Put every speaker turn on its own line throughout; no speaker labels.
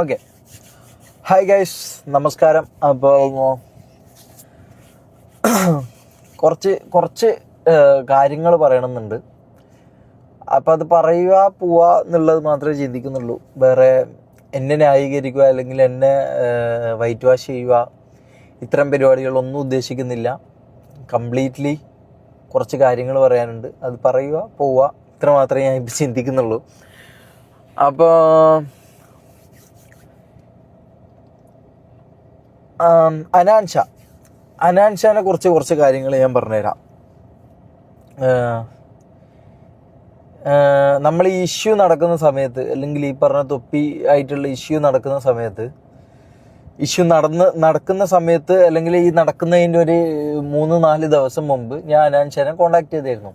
Okay, hi guys, നമസ്കാരം. അപ്പോൾ കുറച്ച് കാര്യങ്ങൾ പറയണമെന്നുണ്ട്. അപ്പം അത് പറയുക പോവുക എന്നുള്ളത് മാത്രമേ ചിന്തിക്കുന്നുള്ളൂ. വേറെ എന്നെ ന്യായീകരിക്കുക അല്ലെങ്കിൽ എന്നെ വൈറ്റ് വാഷ് ചെയ്യുക ഇത്തരം പരിപാടികളൊന്നും ഉദ്ദേശിക്കുന്നില്ല. കംപ്ലീറ്റ്ലി കുറച്ച് കാര്യങ്ങൾ പറയാനുണ്ട്. അത് പറയുക പോവുക ഇത്ര മാത്രമേ ഞാൻ ഇപ്പോൾ ചിന്തിക്കുന്നുള്ളൂ. അപ്പോൾ അനാൻഷാനെ കുറിച്ച് കുറച്ച് കാര്യങ്ങൾ ഞാൻ പറഞ്ഞുതരാം. നമ്മൾ ഈ ഇഷ്യൂ നടക്കുന്ന സമയത്ത്, അല്ലെങ്കിൽ ഈ പറഞ്ഞ തൊപ്പി ആയിട്ടുള്ള ഇഷ്യൂ നടക്കുന്ന സമയത്ത്, നടക്കുന്ന സമയത്ത് അല്ലെങ്കിൽ ഈ നടക്കുന്നതിൻ്റെ ഒരു 3-4 ദിവസം മുമ്പ് ഞാൻ അനാൻഷാനെ കോണ്ടാക്ട് ചെയ്തിരുന്നു.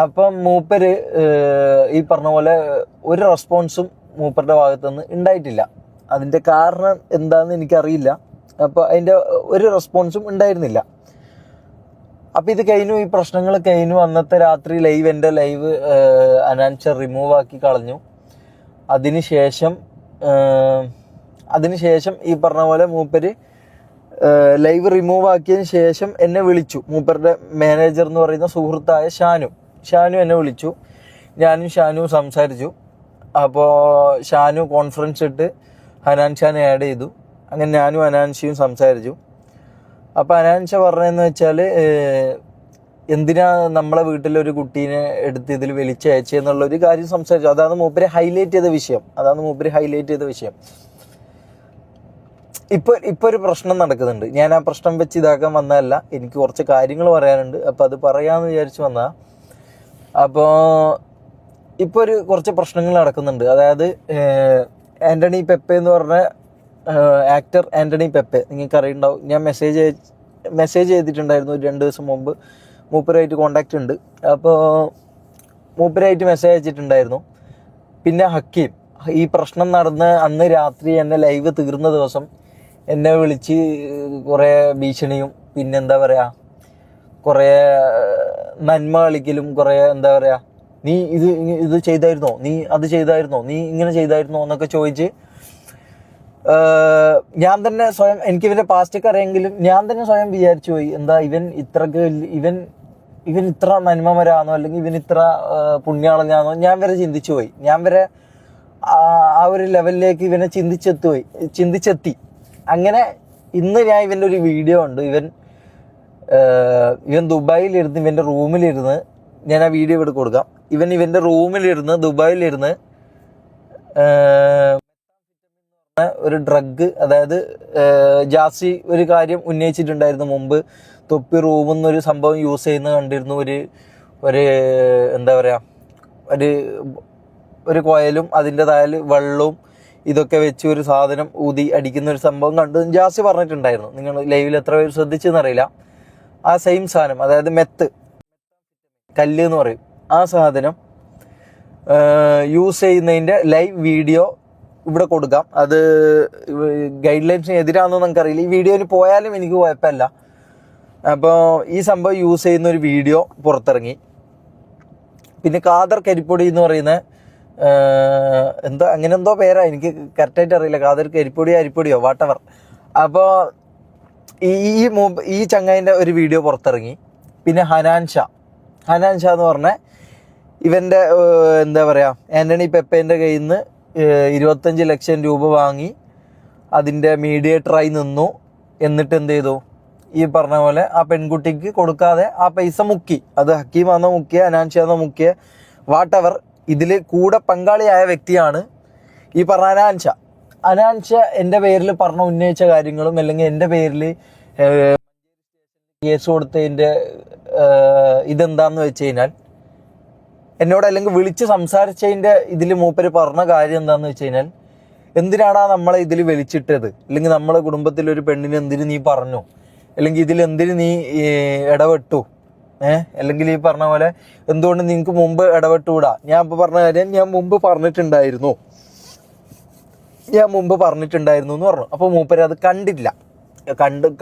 അപ്പം മൂപ്പര് ഈ പറഞ്ഞ പോലെ ഒരു റെസ്പോൺസും മൂപ്പരുടെ ഭാഗത്തുനിന്ന് ഉണ്ടായിട്ടില്ല. അതിൻ്റെ കാരണം എന്താണെന്ന് എനിക്കറിയില്ല. അപ്പോൾ അതിൻ്റെ ഒരു റെസ്പോൺസും ഉണ്ടായിരുന്നില്ല. അപ്പോൾ ഇത് കഴിഞ്ഞു, ഈ പ്രശ്നങ്ങൾ കഴിഞ്ഞു. അന്നത്തെ രാത്രി എൻ്റെ ലൈവ് അനാൻഷ റിമൂവ് ആക്കി കളഞ്ഞു. അതിനുശേഷം ഈ പറഞ്ഞ പോലെ മൂപ്പര് ലൈവ് റിമൂവ് ആക്കിയതിന് ശേഷം എന്നെ വിളിച്ചു. മൂപ്പരുടെ മാനേജർ എന്ന് പറയുന്ന സുഹൃത്തായ ഷാനു എന്നെ വിളിച്ചു. ഞാനും ഷാനുവും സംസാരിച്ചു. അപ്പോൾ ഷാനു കോൺഫറൻസ് ഇട്ട് അനാൻഷാനെ ആഡ് ചെയ്തു. അങ്ങനെ ഞാനും അനാൻഷയും സംസാരിച്ചു. അപ്പോൾ അനാൻഷ പറഞ്ഞതെന്ന് വെച്ചാൽ, എന്തിനാ നമ്മളെ വീട്ടിലൊരു കുട്ടീനെ എടുത്ത് ഇതിൽ വലിച്ചയച്ചെന്നുള്ളൊരു കാര്യം സംസാരിച്ചു. അതാണ് മൂപ്പര് ഹൈലൈറ്റ് ചെയ്ത വിഷയം. ഇപ്പോൾ ഒരു പ്രശ്നം നടക്കുന്നുണ്ട്. ഞാൻ ആ പ്രശ്നം വെച്ച് ഇതാക്കാൻ വന്നതല്ല, എനിക്ക് കുറച്ച് കാര്യങ്ങൾ പറയാനുണ്ട്. അപ്പോൾ അത് പറയാമെന്ന് വിചാരിച്ച് വന്നതാണ്. അപ്പോൾ ഇപ്പോൾ കുറച്ച് പ്രശ്നങ്ങൾ നടക്കുന്നുണ്ട്. അതായത് ആൻ്റണി പെപ്പെ എന്ന് പറഞ്ഞ ആക്ടർ ആൻ്റണി പെപ്പെ, നിങ്ങൾക്ക് അറിയുണ്ടാവും. ഞാൻ മെസ്സേജ് ചെയ്തിട്ടുണ്ടായിരുന്നു 2 ദിവസം മുമ്പ്. മൂപ്പരായിട്ട് കോണ്ടാക്റ്റ് ഉണ്ട്. അപ്പോൾ മൂപ്പരായിട്ട് മെസ്സേജ് അയച്ചിട്ടുണ്ടായിരുന്നു. പിന്നെ ഹക്കീം, ഈ പ്രശ്നം നടന്ന അന്ന് രാത്രി എന്നെ ലൈവ് തീർന്ന ദിവസം എന്നെ വിളിച്ച് കുറേ ഭീഷണിയും, പിന്നെന്താ പറയുക, കുറേ നന്മ കളിക്കലും, കുറേ എന്താ പറയുക, നീ ഇത് ചെയ്തായിരുന്നോ, നീ അത് ചെയ്തായിരുന്നോ, നീ ഇങ്ങനെ ചെയ്തായിരുന്നോ എന്നൊക്കെ ചോദിച്ച് ഞാൻ തന്നെ സ്വയം, എനിക്ക് ഇവൻ്റെ പാസ്റ്റൊക്കെ അറിയെങ്കിലും ഞാൻ തന്നെ സ്വയം വിചാരിച്ചു പോയി, എന്താ ഇവൻ ഇത്ര നന്മമരാണോ, അല്ലെങ്കിൽ ഇവൻ ഇത്ര പുണ്യാളനാണോ, ഞാൻ വരെ ചിന്തിച്ചു പോയി. ഞാൻ വരെ ആ ഒരു ലെവലിലേക്ക് ഇവനെ ചിന്തിച്ചെത്തി. അങ്ങനെ ഇന്ന് ഞാൻ ഇവൻ്റെ ഒരു വീഡിയോ ഉണ്ട്. ഇവൻ ദുബായിലിരുന്ന്, ഇവൻ്റെ റൂമിലിരുന്ന്, ഞാൻ ആ വീഡിയോ ഇവിടെ കൊടുക്കാം. ഇവൻ്റെ റൂമിലിരുന്ന്, ദുബായിലിരുന്ന് ഒരു ഡ്രഗ്, അതായത് ജാസി ഒരു കാര്യം ഉന്നയിച്ചിട്ടുണ്ടായിരുന്നു മുമ്പ്. തൊപ്പി റൂമിൽ നിന്നൊരു സംഭവം യൂസ് ചെയ്യുന്നത് കണ്ടിരുന്നു. ഒരു എന്താ പറയുക, ഒരു കോയലും അതിൻ്റെതായ വെള്ളവും ഇതൊക്കെ വെച്ച് ഒരു സാധനം ഊതി അടിക്കുന്ന ഒരു സംഭവം കണ്ടു ജാസി പറഞ്ഞിട്ടുണ്ടായിരുന്നു. നിങ്ങൾ ലൈവിൽ എത്ര പേര് ശ്രദ്ധിച്ചെന്നറിയില്ല. ആ സെയിം സാധനം, അതായത് കല്ല് എന്ന് പറയും, ആ സാധനം യൂസ് ചെയ്യുന്നതിൻ്റെ ലൈവ് വീഡിയോ ഇവിടെ കൊടുക്കാം. അത് ഗൈഡ് ലൈൻസിന് എതിരാണെന്ന് നമുക്കറിയില്ല. ഈ വീഡിയോയിൽ പോയാലും എനിക്ക് കുഴപ്പമില്ല. അപ്പോൾ ഈ സംഭവം യൂസ് ചെയ്യുന്ന ഒരു വീഡിയോ പുറത്തിറങ്ങി. പിന്നെ ഖാദർ കരിപ്പൊടി എന്ന് പറയുന്ന എന്തോ പേരാ, എനിക്ക് കറക്റ്റായിട്ട് അറിയില്ല. ഖാദർ അരിപ്പൊടിയോ വാട്ടവർ. അപ്പോൾ ഈ ചങ്ങായിൻ്റെ ഒരു വീഡിയോ പുറത്തിറങ്ങി. പിന്നെ ഹനാൻഷ എന്ന് പറഞ്ഞ ഇവൻ്റെ എന്താ പറയുക, ആൻ്റണി പെപ്പേൻ്റെ കയ്യിൽ നിന്ന് 25 ലക്ഷം രൂപ വാങ്ങി അതിൻ്റെ മീഡിയേറ്ററായി നിന്നു. എന്നിട്ട് എന്ത് ചെയ്തു, ഈ പറഞ്ഞ പോലെ ആ പെൺകുട്ടിക്ക് കൊടുക്കാതെ ആ പൈസ മുക്കി. അത് ഹക്കീമാണോ മുക്കിയ, അനാൻഷാന്നോ മുക്കിയ, വാട്ടവർ, ഇതിൽ കൂടെ പങ്കാളിയായ വ്യക്തിയാണ് ഈ പറഞ്ഞ അനാൻഷ. എൻ്റെ പേരിൽ ഉന്നയിച്ച കാര്യങ്ങളും, അല്ലെങ്കിൽ എൻ്റെ പേരിൽ കേസ് കൊടുത്തതിൻ്റെ ഇതെന്താന്ന് വെച്ച് കഴിഞ്ഞാൽ, എന്നോട് അല്ലെങ്കിൽ വിളിച്ച് സംസാരിച്ചതിൻ്റെ ഇതിൽ മൂപ്പര് പറഞ്ഞ കാര്യം എന്താന്ന് വെച്ച് കഴിഞ്ഞാൽ, എന്തിനാടാ നമ്മളെ ഇതിൽ വലിച്ചിട്ടത്, അല്ലെങ്കിൽ നമ്മളെ കുടുംബത്തിലൊരു പെണ്ണിന് എന്തിന് നീ പറഞ്ഞു, അല്ലെങ്കിൽ ഇതിൽ എന്തിന് നീ ഇടപെട്ടു, അല്ലെങ്കിൽ ഈ പറഞ്ഞ പോലെ എന്തുകൊണ്ട് നിങ്ങൾക്ക് മുമ്പ് ഇടപെട്ടുകൂടാ. ഞാൻ ഇപ്പോൾ പറഞ്ഞ കാര്യം ഞാൻ മുമ്പ് പറഞ്ഞിട്ടുണ്ടായിരുന്നു എന്ന് പറഞ്ഞു. അപ്പോൾ മൂപ്പര് അത്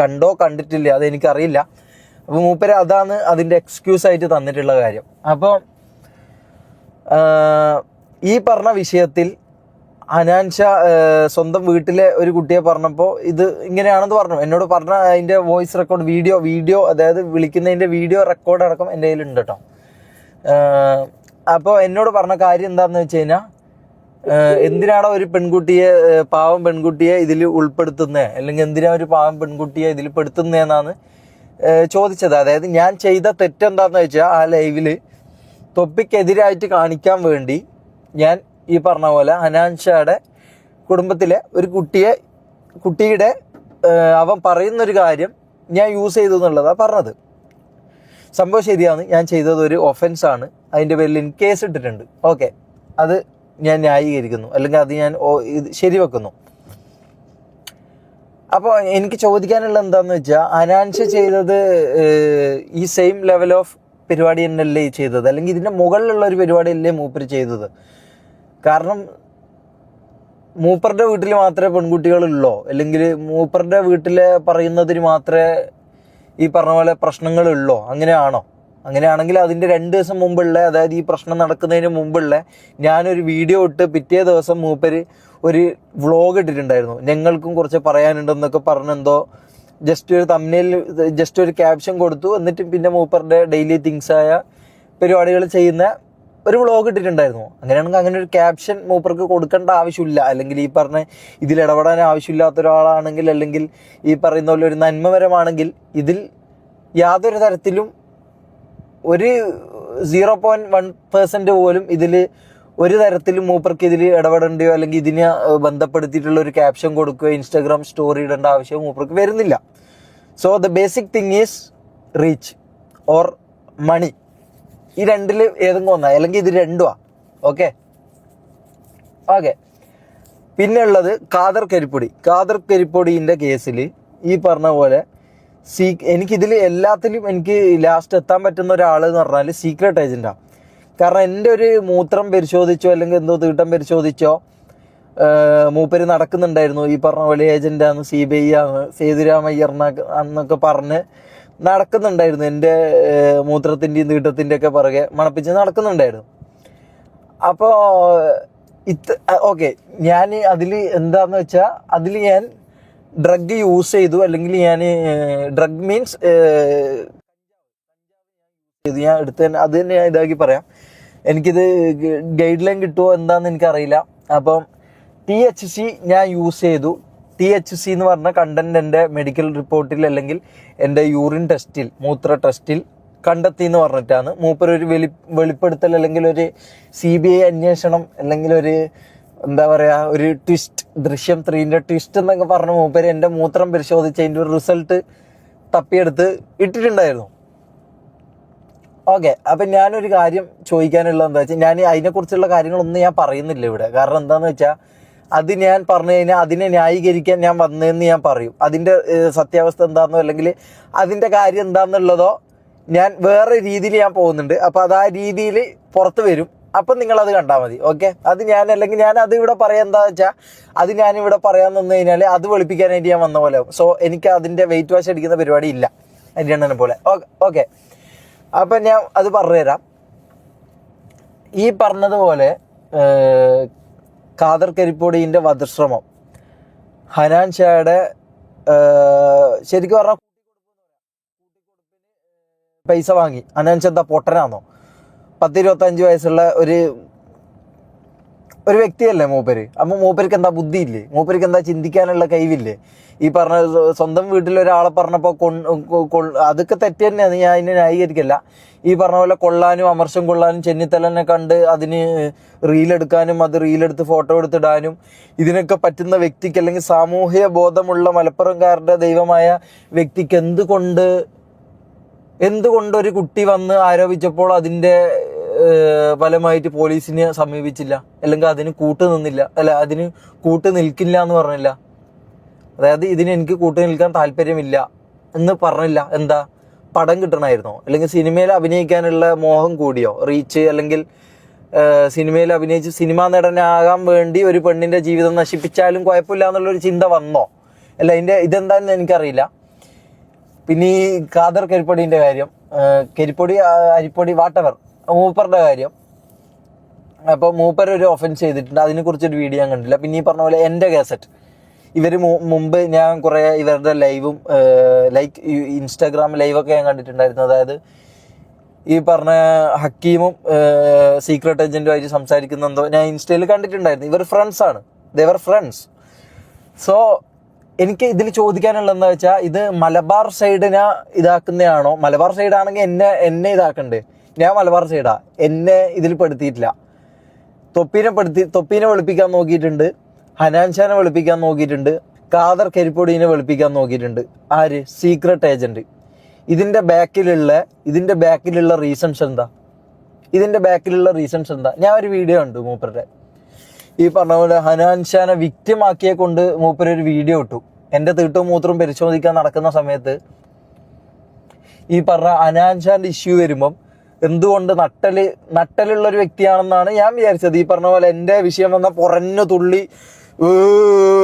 കണ്ടോ കണ്ടിട്ടില്ല അതെനിക്കറിയില്ല. അപ്പോൾ മൂപ്പര് അതാണ് അതിൻ്റെ എക്സ്ക്യൂസായിട്ട് തന്നിട്ടുള്ള കാര്യം. അപ്പോൾ ഈ പറഞ്ഞ വിഷയത്തിൽ ഹനാൻഷ സ്വന്തം വീട്ടിലെ ഒരു കുട്ടിയെ പറഞ്ഞപ്പോൾ ഇത് ഇങ്ങനെയാണെന്ന് പറഞ്ഞു. എന്നോട് പറഞ്ഞ അതിൻ്റെ വോയിസ് റെക്കോർഡ് വീഡിയോ അതായത് വിളിക്കുന്നതിൻ്റെ വീഡിയോ റെക്കോർഡ് അടക്കം എൻ്റെ കയ്യിലുണ്ട് കേട്ടോ. അപ്പോൾ എന്നോട് പറഞ്ഞ കാര്യം എന്താണെന്ന് വെച്ച് കഴിഞ്ഞാൽ, എന്തിനാണോ ഒരു പെൺകുട്ടിയെ, പാവം പെൺകുട്ടിയെ ഇതിൽ ഉൾപ്പെടുത്തുന്നത്, അല്ലെങ്കിൽ എന്തിനാ ഒരു പാവം പെൺകുട്ടിയെ ഇതിൽ പെടുത്തുന്നതെന്നാണ് ചോദിച്ചത്. അതായത് ഞാൻ ചെയ്ത തെറ്റെന്താണെന്ന് വെച്ചാൽ, ആ ലൈവിൽ തൊപ്പിക്കെതിരായിട്ട് കാണിക്കാൻ വേണ്ടി ഞാൻ ഈ പറഞ്ഞ പോലെ ഹനാൻഷയുടെ കുടുംബത്തിലെ ഒരു കുട്ടിയുടെ അവൻ പറയുന്നൊരു കാര്യം ഞാൻ യൂസ് ചെയ്തു എന്നുള്ളതാണ് പറഞ്ഞത്. സംഭവം ശരിയാണ്, ഞാൻ ചെയ്തത് ഒരു ഒഫൻസാണ്. അതിൻ്റെ പേരിൽ എനിക്ക് കേസ് ഇട്ടിട്ടുണ്ട്. ഓക്കെ, അത് ഞാൻ ന്യായീകരിക്കുന്നു, അല്ലെങ്കിൽ അത് ഞാൻ ഇത് ശരിവെക്കുന്നു. അപ്പോൾ എനിക്ക് ചോദിക്കാനുള്ള എന്താണെന്ന് വെച്ചാൽ, ഹനാൻഷ ചെയ്തത് ഈ സെയിം ലെവൽ ഓഫ് പരിപാടി തന്നെയല്ലേ ചെയ്തത്, അല്ലെങ്കിൽ ഇതിൻ്റെ മുകളിലുള്ള ഒരു പരിപാടിയല്ലേ മൂപ്പർ ചെയ്തത്? കാരണം മൂപ്പറുടെ വീട്ടിൽ മാത്രമേ പെൺകുട്ടികളുള്ളോ, അല്ലെങ്കിൽ മൂപ്പറുടെ വീട്ടിൽ പറയുന്നതിന് മാത്രമേ ഈ പറഞ്ഞ പോലെ പ്രശ്നങ്ങളുള്ളോ? അങ്ങനെയാണോ? അങ്ങനെയാണെങ്കിൽ അതിൻ്റെ 2 ദിവസം മുമ്പുള്ള, അതായത് ഈ പ്രശ്നം നടക്കുന്നതിന് മുമ്പുള്ള ഞാനൊരു വീഡിയോ ഇട്ട് പിറ്റേ ദിവസം മൂപ്പര് ഒരു വ്ളോഗ് ഇട്ടിട്ടുണ്ടായിരുന്നു. ഞങ്ങൾക്കും കുറച്ച് പറയാനുണ്ടെന്നൊക്കെ പറഞ്ഞെന്തോ ജസ്റ്റ് ഒരു തമ്മിൽ ജസ്റ്റ് ഒരു ക്യാപ്ഷൻ കൊടുത്തു. എന്നിട്ട് പിന്നെ മൂപ്പറുടെ ഡെയിലി തിങ്സായ പരിപാടികൾ ചെയ്യുന്ന ഒരു വ്ളോഗ് ഇട്ടിട്ടുണ്ടായിരുന്നു. അങ്ങനെയാണെങ്കിൽ അങ്ങനെ ഒരു ക്യാപ്ഷൻ മൂപ്പർക്ക് കൊടുക്കേണ്ട ആവശ്യമില്ല. അല്ലെങ്കിൽ ഈ പറഞ്ഞ ഇതിൽ ഇടപെടാൻ ആവശ്യമില്ലാത്ത ഒരാളാണെങ്കിൽ, അല്ലെങ്കിൽ ഈ പറയുന്ന പോലെ ഒരു നന്മപരമാണെങ്കിൽ, ഇതിൽ യാതൊരു തരത്തിലും ഒരു 0.1% പോലും ഇതിൽ ഒരു തരത്തിലും മൂപ്പർക്ക് ഇതിൽ ഇടപെടേണ്ടയോ അല്ലെങ്കിൽ ഇതിനെ ബന്ധപ്പെടുത്തിയിട്ടുള്ള ഒരു ക്യാപ്ഷൻ കൊടുക്കുകയോ ഇൻസ്റ്റാഗ്രാം സ്റ്റോറി ഇടേണ്ട ആവശ്യം മൂപ്പർക്ക് വരുന്നില്ല. So the basic thing is reach or money. ഈ രണ്ടിൽ ഏതെങ്കിലും ഒന്നാ, അല്ലെങ്കിൽ ഇത് രണ്ടുമാ. ഓക്കെ. പിന്നെ ഉള്ളത് ഖാദർ കരിപ്പൊടിൻ്റെ കേസിൽ ഈ പറഞ്ഞ പോലെ എനിക്കിതിൽ എല്ലാത്തിലും എനിക്ക് ലാസ്റ്റ് എത്താൻ പറ്റുന്ന ഒരാൾ എന്ന് പറഞ്ഞാൽ സീക്രട്ട് ഏജൻറ്റാണ്. കാരണം എൻ്റെ ഒരു മൂത്രം പരിശോധിച്ചോ അല്ലെങ്കിൽ എന്തോ തീട്ടം പരിശോധിച്ചോ മൂപ്പര് നടക്കുന്നുണ്ടായിരുന്നു. ഈ പറഞ്ഞ പോലെ ഏജൻറ്റാണ്, CBI ആണ്, സേതുരാമയ്യർ എന്നൊക്കെ പറഞ്ഞ് നടക്കുന്നുണ്ടായിരുന്നു. എൻ്റെ മൂത്രത്തിൻ്റെയും തീട്ടത്തിൻ്റെ ഒക്കെ പുറകെ മണപ്പിച്ച് നടക്കുന്നുണ്ടായിരുന്നു. അപ്പോൾ ഓക്കെ, ഞാൻ അതിൽ എന്താന്ന് വെച്ചാൽ, അതിൽ ഞാൻ ഡ്രഗ് യൂസ് ചെയ്തു, അല്ലെങ്കിൽ ഞാൻ ഡ്രഗ് മീൻസ് ഇത് ഞാൻ എടുത്ത് തന്നെ അത് തന്നെ ഞാൻ ഇതാക്കി പറയാം. എനിക്കിത് ഗൈഡ് ലൈൻ കിട്ടുമോ എന്താണെന്ന് എനിക്കറിയില്ല. അപ്പം THC ഞാൻ യൂസ് ചെയ്തു. THC എന്ന് പറഞ്ഞ കണ്ടന്റ് എൻ്റെ മെഡിക്കൽ റിപ്പോർട്ടിൽ അല്ലെങ്കിൽ എൻ്റെ യൂറിൻ ടെസ്റ്റിൽ, മൂത്ര ടെസ്റ്റിൽ കണ്ടെത്തി എന്ന് പറഞ്ഞിട്ടാണ് മൂപ്പരൊരു വെളിപ്പെടുത്തൽ, അല്ലെങ്കിൽ ഒരു CBI അന്വേഷണം, അല്ലെങ്കിൽ ഒരു എന്താ പറയുക, ഒരു ട്വിസ്റ്റ്, ദൃശ്യം 3ന്റെ ട്വിസ്റ്റ് എന്നൊക്കെ പറഞ്ഞ മൂപ്പര് എൻ്റെ മൂത്രം പരിശോധിച്ച് അതിൻ്റെ ഒരു റിസൾട്ട് തപ്പിയെടുത്ത് ഇട്ടിട്ടുണ്ടായിരുന്നു. ഓക്കെ. അപ്പം ഞാനൊരു കാര്യം ചോദിക്കാനുള്ളത് എന്താ വെച്ചാൽ, ഞാൻ അതിനെക്കുറിച്ചുള്ള കാര്യങ്ങളൊന്നും ഞാൻ പറയുന്നില്ല ഇവിടെ. കാരണം എന്താണെന്ന് വെച്ചാൽ, അത് ഞാൻ പറഞ്ഞു കഴിഞ്ഞാൽ അതിനെ ന്യായീകരിക്കാൻ ഞാൻ വന്നതെന്ന് ഞാൻ പറയും. അതിൻ്റെ സത്യാവസ്ഥ എന്താണെന്നോ അല്ലെങ്കിൽ അതിൻ്റെ കാര്യം എന്താണെന്നുള്ളതോ ഞാൻ വേറെ രീതിയിൽ ഞാൻ പോകുന്നുണ്ട്. അപ്പോൾ അത് ആ രീതിയിൽ പുറത്ത് വരും. അപ്പം നിങ്ങളത് കണ്ടാൽ മതി. ഓക്കെ. അത് ഞാൻ അല്ലെങ്കിൽ ഞാൻ അത് ഇവിടെ പറയാൻ എന്താണെന്ന് വെച്ചാൽ, അത് ഞാനിവിടെ പറയാൻ നിന്ന് കഴിഞ്ഞാൽ അത് വെളുപ്പിക്കാനായിട്ട് ഞാൻ വന്ന പോലെ. സോ എനിക്ക് അതിൻ്റെ വെയിറ്റ് വാഷ് അടിക്കുന്ന പരിപാടി ഇല്ല, അരിയണ്ണനെ പോലെ. ഓക്കെ. അപ്പം ഞാൻ അത് പറഞ്ഞുതരാം. ഈ പറഞ്ഞതുപോലെ ഖാദർ കരിപ്പൊടിൻ്റെ വധശ്രമം, ഹനാൻഷയുടെ ശരിക്കും പറഞ്ഞാൽ പൈസ വാങ്ങി. ഹനാൻഷ എന്താ പൊട്ടനാണോ? 10-25 വയസ്സുള്ള ഒരു വ്യക്തിയല്ലേ മൂപ്പര്. അപ്പം മൂപ്പർക്ക് എന്താ ബുദ്ധിയില്ലേ? മൂപ്പർക്ക് എന്താ ചിന്തിക്കാനുള്ള കഴിവില്ലേ? ഈ പറഞ്ഞ സ്വന്തം വീട്ടിലൊരാളെ പറഞ്ഞപ്പോൾ അതൊക്കെ തെറ്റ് തന്നെയാണ്, ഞാൻ അതിനെ ന്യായീകരിക്കില്ല. ഈ പറഞ്ഞ പോലെ കൊള്ളാനും അമർഷം കൊള്ളാനും ചെന്നിത്തലനെ കണ്ട് അതിന് റീലെടുക്കാനും അത് റീലെടുത്ത് ഫോട്ടോ എടുത്തിടാനും ഇതിനൊക്കെ പറ്റുന്ന വ്യക്തിക്ക്, അല്ലെങ്കിൽ സാമൂഹ്യ ബോധമുള്ള മലപ്പുറംകാരുടെ ദൈവമായ വ്യക്തിക്ക് എന്തുകൊണ്ട് ഒരു കുട്ടി വന്ന് ആരോപിച്ചപ്പോൾ അതിൻ്റെ ഫലമായിട്ട് പോലീസിനെ സമീപിച്ചില്ല, അല്ലെങ്കിൽ അതിന് അതിന് കൂട്ട് നിൽക്കില്ല എന്ന് പറഞ്ഞില്ല? അതായത് ഇതിന് എനിക്ക് കൂട്ടു നിൽക്കാൻ താല്പര്യമില്ല എന്ന് പറഞ്ഞില്ല. എന്താ, പടം കിട്ടണമായിരുന്നോ? അല്ലെങ്കിൽ സിനിമയിൽ അഭിനയിക്കാനുള്ള മോഹം കൂടിയോ? റീച്ച്, അല്ലെങ്കിൽ സിനിമയിൽ അഭിനയിച്ച് സിനിമാ നടനാകാൻ വേണ്ടി ഒരു പെണ്ണിൻ്റെ ജീവിതം നശിപ്പിച്ചാലും കുഴപ്പമില്ല എന്നുള്ളൊരു ചിന്ത വന്നോ? അല്ല, ഇതെന്താണെന്ന് എനിക്കറിയില്ല. പിന്നെ ഈ ഖാദർ കരിപ്പൊടിൻ്റെ കാര്യം, കരിപ്പൊടി, അരിപ്പൊടി, വാട്ടവർ, മൂപ്പറുടെ കാര്യം, അപ്പോൾ മൂപ്പർ ഒരു ഒഫൻസ് ചെയ്തിട്ടുണ്ട്, അതിനെക്കുറിച്ചൊരു വീഡിയോ ഞാൻ കണ്ടില്ല. പിന്നെ ഈ പറഞ്ഞ പോലെ എൻ്റെ കാസറ്റ് ഇവർ മുമ്പ് ഞാൻ കുറേ ഇവരുടെ ലൈവും ലൈക്ക് ഇൻസ്റ്റാഗ്രാം ലൈവൊക്കെ ഞാൻ കണ്ടിട്ടുണ്ടായിരുന്നു. അതായത് ഈ പറഞ്ഞ ഹക്കീമും സീക്രട്ട് ഏജൻറ്റുമായിട്ട് സംസാരിക്കുന്നെന്തോ ഞാൻ ഇൻസ്റ്റയിൽ കണ്ടിട്ടുണ്ടായിരുന്നു. ഇവർ ഫ്രണ്ട്സാണ്, ദേവർ ഫ്രണ്ട്സ്. സോ എനിക്ക് ഇതിൽ ചോദിക്കാനുള്ളതെന്ന് വെച്ചാൽ, ഇത് മലബാർ സൈഡിനെ ഇതാക്കുന്നതാണോ? മലബാർ സൈഡാണെങ്കിൽ എന്നെ ഇതാക്കണ്ടേ? ഞാൻ മലബാർ സൈഡാ, എന്നെ ഇതിൽ പെടുത്തിയിട്ടില്ല. തൊപ്പീനെ വെളുപ്പിക്കാൻ നോക്കിയിട്ടുണ്ട്, ഹനാൻഷാനെ വെളുപ്പിക്കാൻ നോക്കിയിട്ടുണ്ട്, ഖാദർ കരിപ്പൊടീനെ വെളുപ്പിക്കാൻ നോക്കിയിട്ടുണ്ട്. ആര്? Secret agent. ഇതിന്റെ ബാക്കിലുള്ള റീസൺസ് എന്താ? ഞാൻ ഒരു വീഡിയോ ഉണ്ട് മൂപ്പരുടെ, ഈ പറഞ്ഞ പോലെ ഹനാൻഷാനെ വിക്റ്റിമാക്കിയെ കൊണ്ട് മൂപ്പരൊരു വീഡിയോ ഇട്ടു. എൻ്റെ തീട്ടും മൂത്രവും പരിശോധിക്കാൻ നടക്കുന്ന സമയത്ത് ഈ പറഞ്ഞ ഹനാൻഷാന്റെ ഇഷ്യൂ വരുമ്പം എന്തുകൊണ്ട് നട്ടലുള്ള ഒരു വ്യക്തിയാണെന്നാണ് ഞാൻ വിചാരിച്ചത്. ഈ പറഞ്ഞ പോലെ എൻ്റെ വിഷയം വന്ന പുറഞ്ഞു തുള്ളി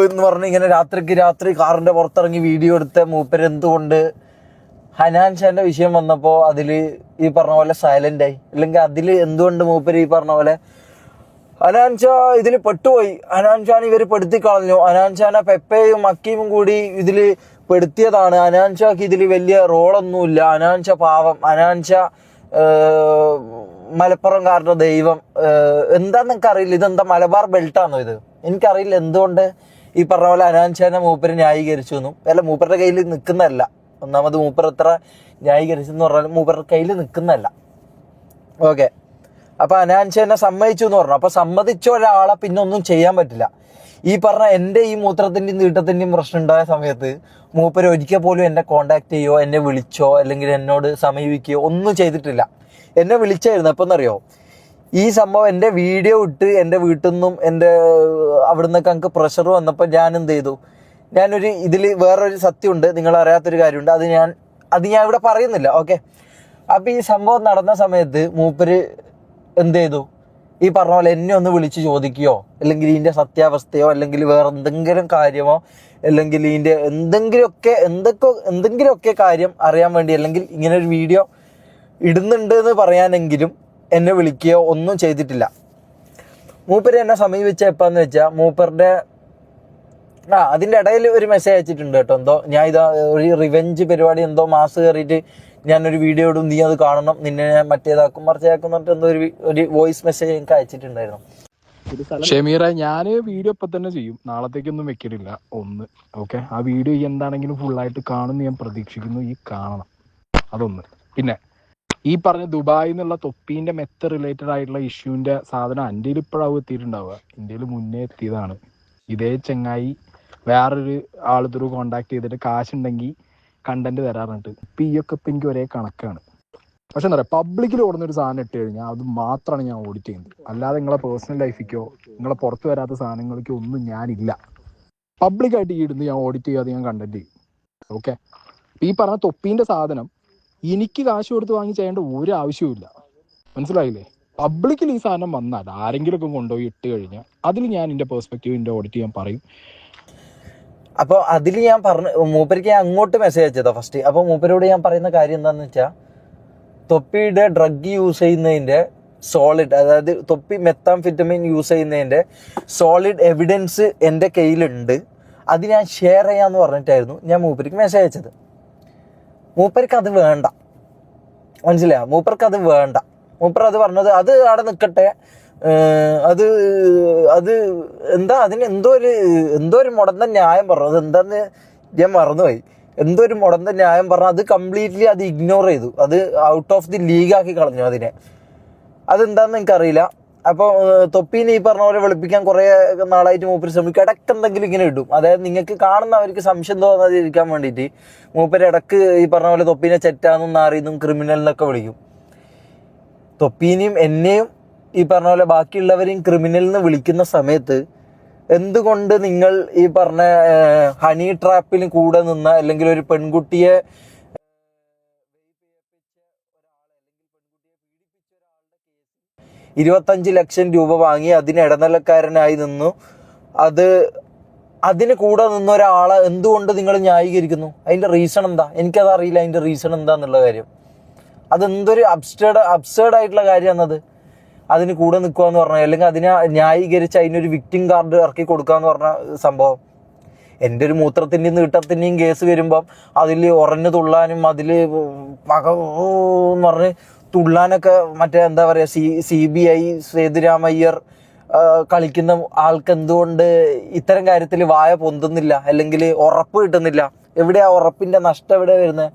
എന്ന് പറഞ്ഞ് ഇങ്ങനെ രാത്രി കാറിന്റെ പുറത്തിറങ്ങി വീഡിയോ എടുത്ത മൂപ്പര് എന്തുകൊണ്ട് ഹനാൻഷാന്റെ വിഷയം വന്നപ്പോൾ അതിൽ ഈ പറഞ്ഞ പോലെ സൈലന്റ് ആയി? അല്ലെങ്കിൽ അതിൽ എന്തുകൊണ്ട് മൂപ്പര് ഈ പറഞ്ഞ പോലെ ഹനാൻഷാ ഇതിൽ പെട്ടുപോയി, ഹനാൻഷാനെ ഇവർ പെടുത്തി കളഞ്ഞു, ഹനാൻഷാനെ പെപ്പയും അക്കീമും കൂടി ഇതിൽ പെടുത്തിയതാണ്, ഹനാൻഷാക്ക് ഇതിൽ വലിയ റോളൊന്നുമില്ല, ഹനാൻഷ പാവം, ഹനാൻഷ മലപ്പുറംകാരുടെ ദൈവം, എന്താന്ന് എനിക്കറിയില്ല. ഇതെന്താ മലബാർ ബെൽറ്റാണോ ഇത്? എനിക്കറിയില്ല എന്തുകൊണ്ട് ഈ പറഞ്ഞ പോലെ ഹനാൻഷാനെ മൂപ്പര് ന്യായീകരിച്ചു എന്നും. അല്ല, മൂപ്പരുടെ കയ്യിൽ നിൽക്കുന്നതല്ല. ഒന്നാമത് മൂപ്പർ എത്ര ന്യായീകരിച്ചെന്ന് പറഞ്ഞാൽ മൂപ്പരുടെ കയ്യിൽ നിൽക്കുന്നതല്ല. ഓക്കെ, അപ്പൊ ഹനാൻഷാനെ സമ്മതിച്ചു എന്ന് പറഞ്ഞു. അപ്പൊ സമ്മതിച്ച ഒരാളെ പിന്നെ ഒന്നും ചെയ്യാൻ പറ്റില്ല. ഈ പറഞ്ഞ എൻ്റെ ഈ മൂത്രത്തിൻ്റെയും തീട്ടത്തിൻ്റെയും പ്രശ്നം ഉണ്ടായ സമയത്ത് മൂപ്പര് ഒരിക്കൽ പോലും എന്നെ കോണ്ടാക്ട് ചെയ്യോ, എന്നെ വിളിച്ചോ, അല്ലെങ്കിൽ എന്നോട് സമീപിക്കുകയോ ഒന്നും ചെയ്തിട്ടില്ല. എന്നെ വിളിച്ചായിരുന്നു. എപ്പം എന്നറിയോ? ഈ സംഭവം എൻ്റെ വീഡിയോ ഇട്ട് എൻ്റെ വീട്ടിൽ നിന്നും എൻ്റെ അവിടെ നിന്നൊക്കെ എനിക്ക് പ്രഷർ വന്നപ്പോൾ ഞാൻ എന്ത് ചെയ്തു? ഞാനൊരു ഇതിൽ വേറൊരു സത്യമുണ്ട്, നിങ്ങൾ അറിയാത്തൊരു കാര്യമുണ്ട്, അത് ഞാൻ ഇവിടെ പറയുന്നില്ല. ഓക്കെ, അപ്പം ഈ സംഭവം നടന്ന സമയത്ത് മൂപ്പര് എന്ത് ചെയ്തു? ഈ പറഞ്ഞ പോലെ എന്നെ ഒന്ന് വിളിച്ച് ചോദിക്കുകയോ, അല്ലെങ്കിൽ ഇതിൻ്റെ സത്യാവസ്ഥയോ, അല്ലെങ്കിൽ വേറെ എന്തെങ്കിലും കാര്യമോ, അല്ലെങ്കിൽ ഇതിൻ്റെ എന്തെങ്കിലുമൊക്കെ കാര്യം അറിയാൻ വേണ്ടി, അല്ലെങ്കിൽ ഇങ്ങനെ ഒരു വീഡിയോ ഇടുന്നുണ്ട് എന്ന് പറയാനെങ്കിലും എന്നെ വിളിക്കുകയോ ഒന്നും ചെയ്തിട്ടില്ല. മൂപ്പര് എന്നെ സമീപിച്ച എപ്പാന്ന് വെച്ചാൽ മൂപ്പരുടെ അതിൻ്റെ ഇടയിൽ ഒരു മെസ്സേജ് അയച്ചിട്ടുണ്ട് കേട്ടോ. എന്തോ ഞാൻ ഇതാ ഒരു റിവെഞ്ച് പരിപാടി എന്തോ മാസ് കയറിയിട്ട് ഞാനൊരു വീഡിയോ ഇടും, നീ അത് കാണണം, നിന്നെ ഞാൻ മറ്റേതാക്കും മറിച്ചേക്കും എന്നിട്ട് എന്തോ ഒരു വോയിസ് മെസ്സേജ് എനിക്ക് അയച്ചിട്ടുണ്ടായിരുന്നു.
ഷമീറ, ഞാൻ വീഡിയോ ഇപ്പൊ തന്നെ ചെയ്യും, നാളത്തേക്കൊന്നും വെക്കലില്ല. ഒന്ന് ഓക്കെ, ആ വീഡിയോ എന്താണെങ്കിലും ഫുള്ളായിട്ട് കാണുമെന്ന് ഞാൻ പ്രതീക്ഷിക്കുന്നു. ഈ കാണണം, അതൊന്ന്. പിന്നെ ഈ പറഞ്ഞ ദുബായിൽ നിന്നുള്ള തൊപ്പീന്റെ മെത്ത റിലേറ്റഡ് ആയിട്ടുള്ള ഇഷ്യൂവിന്റെ സാധനം ഇന്ത്യയിൽ ഇപ്പോഴാവും എത്തിയിട്ടുണ്ടാവുക. ഇന്ത്യയിൽ മുന്നേ എത്തിയതാണ്. ഇതേ ചെങ്ങായി വേറൊരു ആൾ ത്രൂ കോണ്ടാക്ട് ചെയ്തിട്ട് കാശുണ്ടെങ്കിൽ കണ്ടന്റ് തരാറുണ്ട്. ഇപ്പം ഈയൊക്കെ ഇപ്പം എനിക്ക് ഒരേ കണക്കാണ്. പക്ഷെ എന്താ പറയുക, പബ്ലിക്കിൽ ഓടുന്നൊരു സാധനം ഇട്ട് കഴിഞ്ഞാൽ അത് മാത്രമാണ് ഞാൻ ഓഡിറ്റ് ചെയ്യുന്നത്. അല്ലാതെ നിങ്ങളെ പേഴ്സണൽ ലൈഫിക്കോ നിങ്ങളെ പുറത്ത് വരാത്ത സാധനങ്ങൾക്കോ ഒന്നും ഞാനില്ല. പബ്ലിക്കായിട്ട് ഈ ഇടുന്ന് ഞാൻ ഓഡിറ്റ് ചെയ്യാതെ ഞാൻ കണ്ടന്റ് ചെയ്യും. ഓക്കെ, ഈ പറഞ്ഞ തൊപ്പീന്റെ സാധനം എനിക്ക് കാശ് കൊടുത്ത് വാങ്ങി ചെയ്യേണ്ട ഒരു ആവശ്യവുമില്ല. മനസ്സിലായില്ലേ? പബ്ലിക്കിൽ ഈ സാധനം വന്നാൽ ആരെങ്കിലുമൊക്കെ കൊണ്ടുപോയി ഇട്ട് കഴിഞ്ഞാൽ അതിൽ ഞാൻ എൻ്റെ പെർസ്പെക്റ്റീവ് എൻ്റെ ഓഡിറ്റ് ചെയ്യാൻ പറയും.
അപ്പോൾ അതിൽ ഞാൻ മൂപ്പർക്ക് ഞാൻ അങ്ങോട്ട് മെസ്സേജ് അയച്ചതാ ഫസ്റ്റ്. അപ്പോൾ മൂപ്പരോട് ഞാൻ പറയുന്ന കാര്യം എന്താണെന്ന് വെച്ചാൽ, തൊപ്പിയുടെ ഡ്രഗ് യൂസ് ചെയ്യുന്നതിൻ്റെ സോളിഡ്, അതായത് തൊപ്പി മെത്താംഫെറ്റമിൻ യൂസ് ചെയ്യുന്നതിൻ്റെ സോളിഡ് എവിഡൻസ് എൻ്റെ കയ്യിലുണ്ട്, അത് ഞാൻ ഷെയർ ചെയ്യാമെന്ന് പറഞ്ഞിട്ടായിരുന്നു ഞാൻ മൂപ്പർക്ക് മെസ്സേജ് അയച്ചത്. മൂപ്പർക്ക് അത് വേണ്ട, മനസ്സിലായോ? മൂപ്പർക്ക് അത് വേണ്ട. മൂപ്പർ അത് പറഞ്ഞത് അത് അവിടെ നിൽക്കട്ടെ, അത് എന്താ അതിന് എന്തോ ഒരു മുടന്ത ന്യായം പറഞ്ഞു. അത് എന്താന്ന് ഞാൻ മറന്നുപോയി. എന്തോ ഒരു മുടന്ത ന്യായം പറഞ്ഞു. അത് കംപ്ലീറ്റ്ലി അത് ഇഗ്നോർ ചെയ്തു, അത് ഔട്ട് ഓഫ് ദി ലീഗാക്കി കളഞ്ഞു അതിനെ. അതെന്താന്ന് എനിക്കറിയില്ല. അപ്പോൾ തൊപ്പീനെ ഈ പറഞ്ഞ പോലെ വെളുപ്പിക്കാൻ കുറേ നാളായിട്ട് മൂപ്പര് ശ്രമിക്കും. ഇടയ്ക്ക് എന്തെങ്കിലും ഇങ്ങനെ ഇടും, അതായത് നിങ്ങൾക്ക് കാണുന്നവർക്ക് സംശയം തോന്നാതിരിക്കാൻ വേണ്ടിയിട്ട് മൂപ്പര് ഇടയ്ക്ക് ഈ പറഞ്ഞ പോലെ തൊപ്പീനെ ചെറ്റാന്നും നാറിയെന്നും ക്രിമിനലിനൊക്കെ വിളിക്കും. തൊപ്പീനെയും എന്നെയും ഈ പറഞ്ഞ പോലെ ബാക്കിയുള്ളവരെയും ക്രിമിനലിന് വിളിക്കുന്ന സമയത്ത് എന്തുകൊണ്ട് നിങ്ങൾ ഈ പറഞ്ഞ ഹണി ട്രാപ്പിൽ കൂടെ നിന്ന, അല്ലെങ്കിൽ ഒരു പെൺകുട്ടിയെ 25 ലക്ഷം രൂപ വാങ്ങി അതിന് ഇടനിലക്കാരനായി നിന്നു, അതിന് കൂടെ നിന്ന ഒരാളെ എന്തുകൊണ്ട് നിങ്ങൾ ന്യായീകരിക്കുന്നു? അതിൻ്റെ റീസൺ എന്താ? എനിക്കത് അറിയില്ല അതിൻ്റെ റീസൺ എന്താന്നുള്ള കാര്യം. അതെന്തൊരു അബ്സേർഡ് ആയിട്ടുള്ള കാര്യമാണത്. അതിന് കൂടെ നിൽക്കുക എന്ന് പറഞ്ഞാൽ, അല്ലെങ്കിൽ അതിനെ ന്യായീകരിച്ച് അതിനൊരു വിക്ടിം കാർഡ് ഇറക്കി കൊടുക്കുക എന്ന് പറഞ്ഞ സംഭവം. എൻ്റെ ഒരു മൂത്രത്തിൻ്റെയും നീട്ടത്തിൻ്റെയും കേസ് വരുമ്പം അതിൽ ഉറഞ്ഞു തുള്ളാനും അതിൽ എന്ന് പറഞ്ഞ് തുള്ളാനൊക്കെ മറ്റേ എന്താ പറയുക, CBI സേതുരാമയ്യർ കളിക്കുന്ന ആൾക്ക് എന്തുകൊണ്ട് ഇത്തരം കാര്യത്തിൽ വായ പൊന്തുന്നില്ല, അല്ലെങ്കിൽ ഉറപ്പ് കിട്ടുന്നില്ല? എവിടെയാ ഉറപ്പിൻ്റെ നഷ്ടം എവിടെ വരുന്നത്?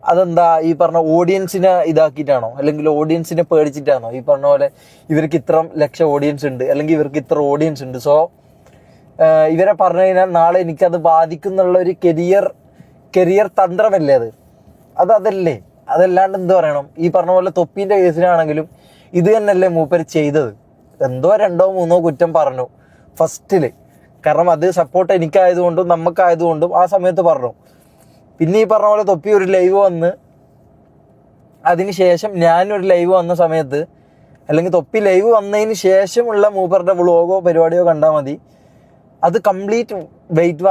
അതെന്താ ഈ പറഞ്ഞ ഓഡിയൻസിനെ ഇതാക്കിയിട്ടാണോ, അല്ലെങ്കിൽ ഓഡിയൻസിനെ പേടിച്ചിട്ടാണോ? ഈ പറഞ്ഞ പോലെ ഇവർക്ക് ഇത്ര ലക്ഷം ഓഡിയൻസ് ഉണ്ട്, അല്ലെങ്കിൽ ഇവർക്ക് ഇത്ര ഓഡിയൻസ് ഉണ്ട്, സോ ഇവരെ പറഞ്ഞു കഴിഞ്ഞാൽ നാളെ എനിക്കത് ബാധിക്കുന്നുള്ള ഒരു കരിയർ തന്ത്രമല്ലേ അതല്ലേ? അതല്ലാണ്ട് എന്ത് പറയണം? ഈ പറഞ്ഞ പോലെ തൊപ്പീൻ്റെ കേസിനാണെങ്കിലും ഇത് തന്നെയല്ലേ മൂപ്പര് ചെയ്തത്? എന്തോ 2 or 3 കുറ്റം പറഞ്ഞു ഫസ്റ്റിൽ, കാരണം അത് സപ്പോർട്ട് എനിക്കായതുകൊണ്ടും നമുക്കായതുകൊണ്ടും ആ സമയത്ത് പറഞ്ഞു. പിന്നെ ഈ പറഞ്ഞ പോലെ തൊപ്പി ഒരു ലൈവ് വന്ന്, അതിന് ശേഷം ഞാനൊരു ലൈവ് വന്ന സമയത്ത്, അല്ലെങ്കിൽ തൊപ്പി ലൈവ് വന്നതിന് ശേഷമുള്ള മൂപ്പറുടെ വ്ളോഗോ പരിപാടിയോ കണ്ടാൽ മതി, അത് കംപ്ലീറ്റ് വെയിറ്റ്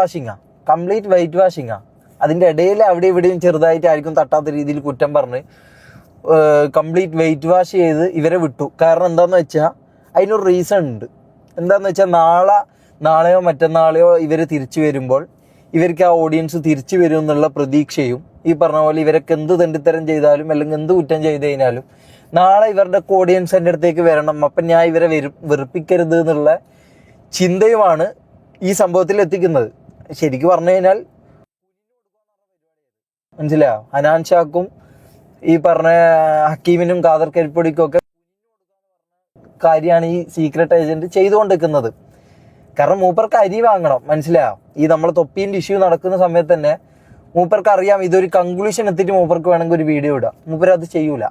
വാഷിങ്ങാ. അതിൻ്റെ ഇടയിൽ അവിടെ ഇവിടെയും ചെറുതായിട്ടായിരിക്കും തട്ടാത്ത രീതിയിൽ കുറ്റം പറഞ്ഞ് കംപ്ലീറ്റ് വെയിറ്റ് വാഷ് ചെയ്ത് ഇവരെ വിട്ടു. കാരണം എന്താണെന്ന് വെച്ചാൽ അതിനൊരു റീസൺ ഉണ്ട്. എന്താണെന്ന് വെച്ചാൽ നാളെയോ മറ്റന്നാളെയോ ഇവർ തിരിച്ചു വരുമ്പോൾ ഇവർക്ക് ആ ഓഡിയൻസ് തിരിച്ചു വരും എന്നുള്ള പ്രതീക്ഷയും, ഈ പറഞ്ഞ പോലെ ഇവരൊക്കെ എന്ത് തെണ്ടിത്തരം ചെയ്താലും അല്ലെങ്കിൽ എന്ത് കുറ്റം ചെയ്ത് കഴിഞ്ഞാലും നാളെ ഇവരുടെ ഓഡിയൻസ് എൻ്റെ അടുത്തേക്ക് വരണം, അപ്പം ഞാൻ ഇവരെ വെറുപ്പിക്കരുത് എന്നുള്ള ചിന്തയുമാണ് ഈ സംഭവത്തിൽ എത്തിക്കുന്നത്. ശരിക്കും പറഞ്ഞു കഴിഞ്ഞാൽ മനസ്സിലായോ? ഹനാൻ ഷാക്കും ഈ പറഞ്ഞ ഹക്കീമിനും ഖാദർ കരിപ്പൊടിക്കും ഒക്കെ കാര്യമാണ് ഈ സീക്രട്ട് ഏജന്റ് ചെയ്തുകൊണ്ടിരിക്കുന്നത്. കാരണം മൂപ്പർക്ക് അരി വാങ്ങണം, മനസ്സിലായോ? ഈ നമ്മൾ തൊപ്പീൻ്റെ ഇഷ്യൂ നടക്കുന്ന സമയത്ത് തന്നെ മൂപ്പർക്ക് അറിയാം ഇതൊരു കൺക്ലൂഷൻ എത്തിയിട്ട് മൂപ്പർക്ക് വേണമെങ്കിൽ ഒരു വീഡിയോ ഇടാം. മൂപ്പർ അത് ചെയ്യൂല.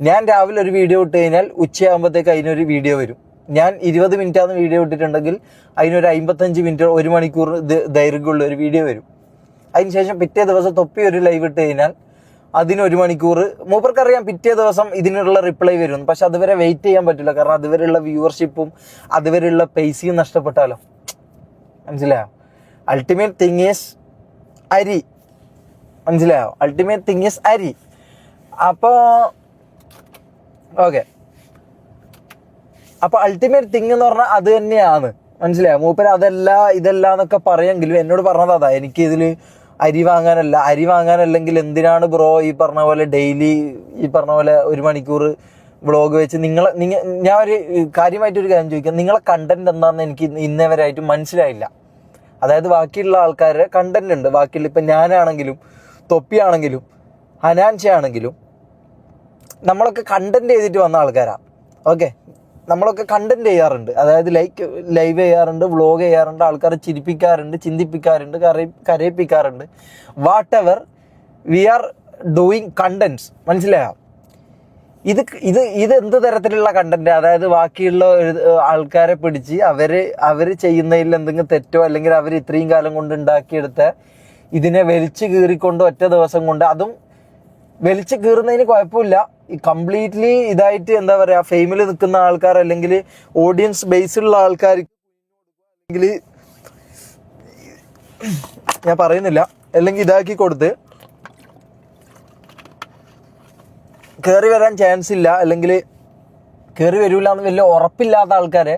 ഞാൻ രാവിലെ ഒരു വീഡിയോ ഇട്ട് കഴിഞ്ഞാൽ ഉച്ചയാകുമ്പോഴത്തേക്ക് അതിനൊരു വീഡിയോ വരും. ഞാൻ 20 മിനിറ്റാന്ന് വീഡിയോ ഇട്ടിട്ടുണ്ടെങ്കിൽ അതിനൊരു 55 മിനിറ്റ് 1 മണിക്കൂർ ദൈർഘ്യമുള്ള ഒരു വീഡിയോ വരും. അതിനുശേഷം പിറ്റേ ദിവസം തൊപ്പി ഒരു ലൈവ് ഇട്ട് കഴിഞ്ഞാൽ അതിന് 1 മണിക്കൂർ മൂപ്പർക്കറിയാം പിറ്റേ ദിവസം ഇതിനുള്ള റിപ്ലൈ വരും. പക്ഷെ അതുവരെ വെയിറ്റ് ചെയ്യാൻ പറ്റില്ല, കാരണം അതുവരെയുള്ള വ്യൂവർഷിപ്പും അതുവരെയുള്ള പൈസയും നഷ്ടപ്പെട്ടാലോ. മനസ്സിലായോ? അൾട്ടിമേറ്റ് തിങ് ഈസ് അരി. മനസ്സിലായോ? അൾട്ടിമേറ്റ് തിങ് ഈസ് അരി. അപ്പോൾ ഓക്കെ, അപ്പോൾ അൾട്ടിമേറ്റ് തിങ് എന്ന് പറഞ്ഞാൽ അത് തന്നെയാണ്. മനസ്സിലായോ? മൂപ്പര് ഇതല്ല എന്നൊക്കെ പറയുമെങ്കിലും എന്നോട് പറഞ്ഞത് അതാ, എനിക്ക് ഇതിൽ അരി വാങ്ങാനല്ലെങ്കിൽ എന്തിനാണ് ബ്രോ ഈ പറഞ്ഞ പോലെ ഡെയിലി ഈ പറഞ്ഞ പോലെ 1 മണിക്കൂർ വ്ളോഗ് വെച്ച് ഞാൻ ഒരു കാര്യമായിട്ടൊരു കാര്യം ചോദിക്കാം, നിങ്ങളെ കണ്ടന്റ് എന്താണെന്ന് എനിക്ക് ഇന്നേവരായിട്ട് മനസ്സിലായില്ല. അതായത് ബാക്കിയുള്ള ആൾക്കാരുടെ കണ്ടന്റ് ഉണ്ട്, ബാക്കിയുള്ള ഇപ്പം ഞാനാണെങ്കിലും തൊപ്പിയാണെങ്കിലും ഹനാൻഷയാണെങ്കിലും നമ്മളൊക്കെ കണ്ടന്റ് ചെയ്തിട്ട് വന്ന ആൾക്കാരാണ്. ഓക്കെ, നമ്മളൊക്കെ കണ്ടന്റ് ചെയ്യാറുണ്ട്, അതായത് ലൈവ് ചെയ്യാറുണ്ട്, വ്ളോഗ് ചെയ്യാറുണ്ട്, ആൾക്കാരെ ചിരിപ്പിക്കാറുണ്ട്, ചിന്തിപ്പിക്കാറുണ്ട്, കരയിപ്പിക്കാറുണ്ട്. Whatever we are doing contents. മനസ്സിലായോ? ഇത് എന്ത് തരത്തിലുള്ള കണ്ടന്റ്? അതായത് ബാക്കിയുള്ള ആൾക്കാരെ പിടിച്ച് അവർ ചെയ്യുന്നതിൽ എന്തെങ്കിലും തെറ്റോ, അല്ലെങ്കിൽ അവർ ഇത്രയും കാലം കൊണ്ട് ഉണ്ടാക്കിയെടുത്ത ഇതിനെ വലിച്ചു കീറിക്കൊണ്ട് ഒറ്റ ദിവസം കൊണ്ട്, അതും വലിച്ചു കീറുന്നതിന് കുഴപ്പമില്ല, ഈ കംപ്ലീറ്റ്ലി ഇതായിട്ട് എന്താ പറയുക, ഫെയിമിൽ നിൽക്കുന്ന ആൾക്കാർ അല്ലെങ്കിൽ ഓഡിയൻസ് ബേസിലുള്ള ആൾക്കാർ, അല്ലെങ്കിൽ ഞാൻ പറയുന്നില്ല, അല്ലെങ്കിൽ ഇതാക്കി കൊടുത്ത് കയറി വരാൻ ചാൻസ് ഇല്ല, അല്ലെങ്കിൽ കയറി വരില്ല എന്ന് വലിയ ഉറപ്പില്ലാത്ത ആൾക്കാരെ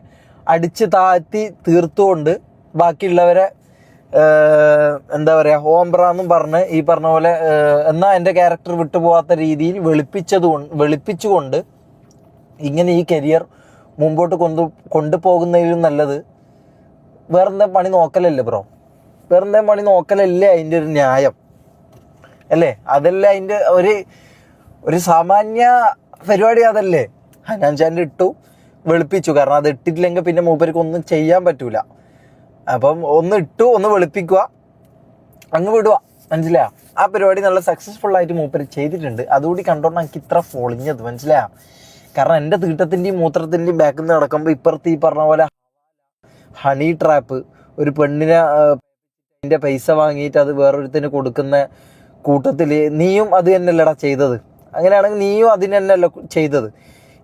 അടിച്ച് താഴ്ത്തി തീർത്തുകൊണ്ട് ബാക്കിയുള്ളവരെ എന്താ പറയുക ഓംബ്രാന്നും പറഞ്ഞ് ഈ പറഞ്ഞ പോലെ എന്നാൽ എൻ്റെ ക്യാരക്ടർ വിട്ടുപോകാത്ത രീതിയിൽ വെളുപ്പിച്ചുകൊണ്ട് ഇങ്ങനെ ഈ കരിയർ മുമ്പോട്ട് കൊണ്ടുപോകുന്നതിലും നല്ലത് വേറെന്തെങ്കിലും പണി നോക്കലല്ലേ ബ്രോ? വേറെന്തെങ്കിലും പണി നോക്കലല്ലേ അതിൻ്റെ ഒരു ന്യായം അല്ലേ? അതല്ലേ അതിൻ്റെ ഒരു സാമാന്യ പരിപാടി അതല്ലേ? ഹനാൻ ഷാൻ്റെ ഇട്ടു, വെളുപ്പിച്ചു. കാരണം അത് ഇട്ടിട്ടില്ലെങ്കിൽ പിന്നെ മൂപ്പർക്ക് ഒന്നും ചെയ്യാൻ പറ്റൂല. അപ്പം ഒന്ന് ഇട്ടു, ഒന്ന് വെളുപ്പിക്കുക, അങ്ങ് വിടുക. മനസ്സിലായോ? ആ പരിപാടി നല്ല സക്സസ്ഫുൾ ആയിട്ട് മൂപ്പര് ചെയ്തിട്ടുണ്ട്. അതുകൂടി കണ്ടോണ്ടാണ് എനിക്ക് ഇത്ര പൊളിഞ്ഞത്. മനസ്സിലായോ? കാരണം എൻ്റെ തീട്ടത്തിൻ്റെയും മൂത്രത്തിൻ്റെയും ബാക്കിൽ നിന്ന് നടക്കുമ്പോൾ ഇപ്പുറത്ത് ഈ പറഞ്ഞ പോലെ ഹണി ട്രാപ്പ്, ഒരു പെണ്ണിനെ പൈസ വാങ്ങിയിട്ട് അത് വേറൊരുത്തിന് കൊടുക്കുന്ന കൂട്ടത്തിൽ നീയും അത് തന്നെയല്ലടാ ചെയ്തത്. അങ്ങനെയാണെങ്കിൽ നീയും അതിന് തന്നെയല്ല ചെയ്തത്.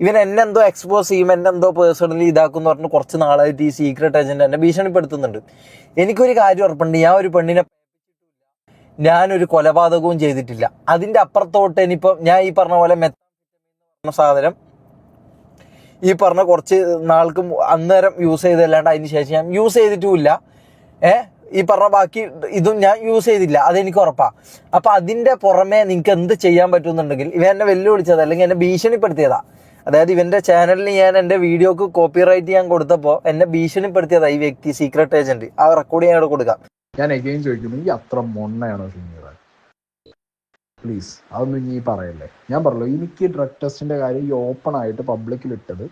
ഇവൻ എന്നെന്തോ എക്സ്പോസ് ചെയ്യും, എന്നെന്തോ പേഴ്സണലി ഇതാക്കുമെന്ന് പറഞ്ഞ് കുറച്ച് നാളായിട്ട് ഈ സീക്രട്ട് ഏജന്റ് എന്നെ ഭീഷണിപ്പെടുത്തുന്നുണ്ട്. എനിക്കൊരു കാര്യം ഉറപ്പുണ്ട്, ഞാനൊരു കൊലപാതകവും ചെയ്തിട്ടില്ല. അതിൻ്റെ അപ്പുറത്തോട്ട് ഇനിയിപ്പോൾ ഞാൻ ഈ പറഞ്ഞ പോലെ സാധനം ഈ പറഞ്ഞ കുറച്ച് നാൾക്ക് അന്നേരം യൂസ് ചെയ്തല്ലാണ്ട് അതിന് ശേഷം ഞാൻ യൂസ് ചെയ്തിട്ടുമില്ല. ഈ പറഞ്ഞ ബാക്കി ഇതും ഞാൻ യൂസ് ചെയ്തില്ല, അതെനിക്ക് ഉറപ്പാണ്. അപ്പം അതിൻ്റെ പുറമെ നിങ്ങൾക്ക് എന്ത് ചെയ്യാൻ പറ്റുമെന്നുണ്ടെങ്കിൽ, ഇവ എന്നെ വെല്ലുവിളിച്ചത് അല്ലെങ്കിൽ എന്നെ ഭീഷണിപ്പെടുത്തിയതാ. അതായത് ഇവൻ്റെ ചാനലിൽ ഞാൻ എൻ്റെ വീഡിയോക്ക് കോപ്പിറൈറ്റ് ചെയ്യാൻ കൊടുത്തപ്പോൾ എന്നെ ഭീഷണിപ്പെടുത്തിയതാ ഈ വ്യക്തി, സീക്രട്ട് ഏജൻറ്റ്. ആ റെക്കോർഡ് ഞാൻ ഇവിടെ കൊടുക്കാം.
ഞാൻ എഗെയിൻ ചോദിക്കുന്നു, ഈ അത്ര മൊണ്ണയാണോ ഷമീറ? പ്ലീസ് അതൊന്നും ഇനി പറയല്ലേ. ഞാൻ പറഞ്ഞല്ലോ, എനിക്ക് ഡ്രഗ് ടെസ്റ്റിൻ്റെ കാര്യം ഈ ഓപ്പൺ ആയിട്ട് പബ്ലിക്കിലിട്ടത്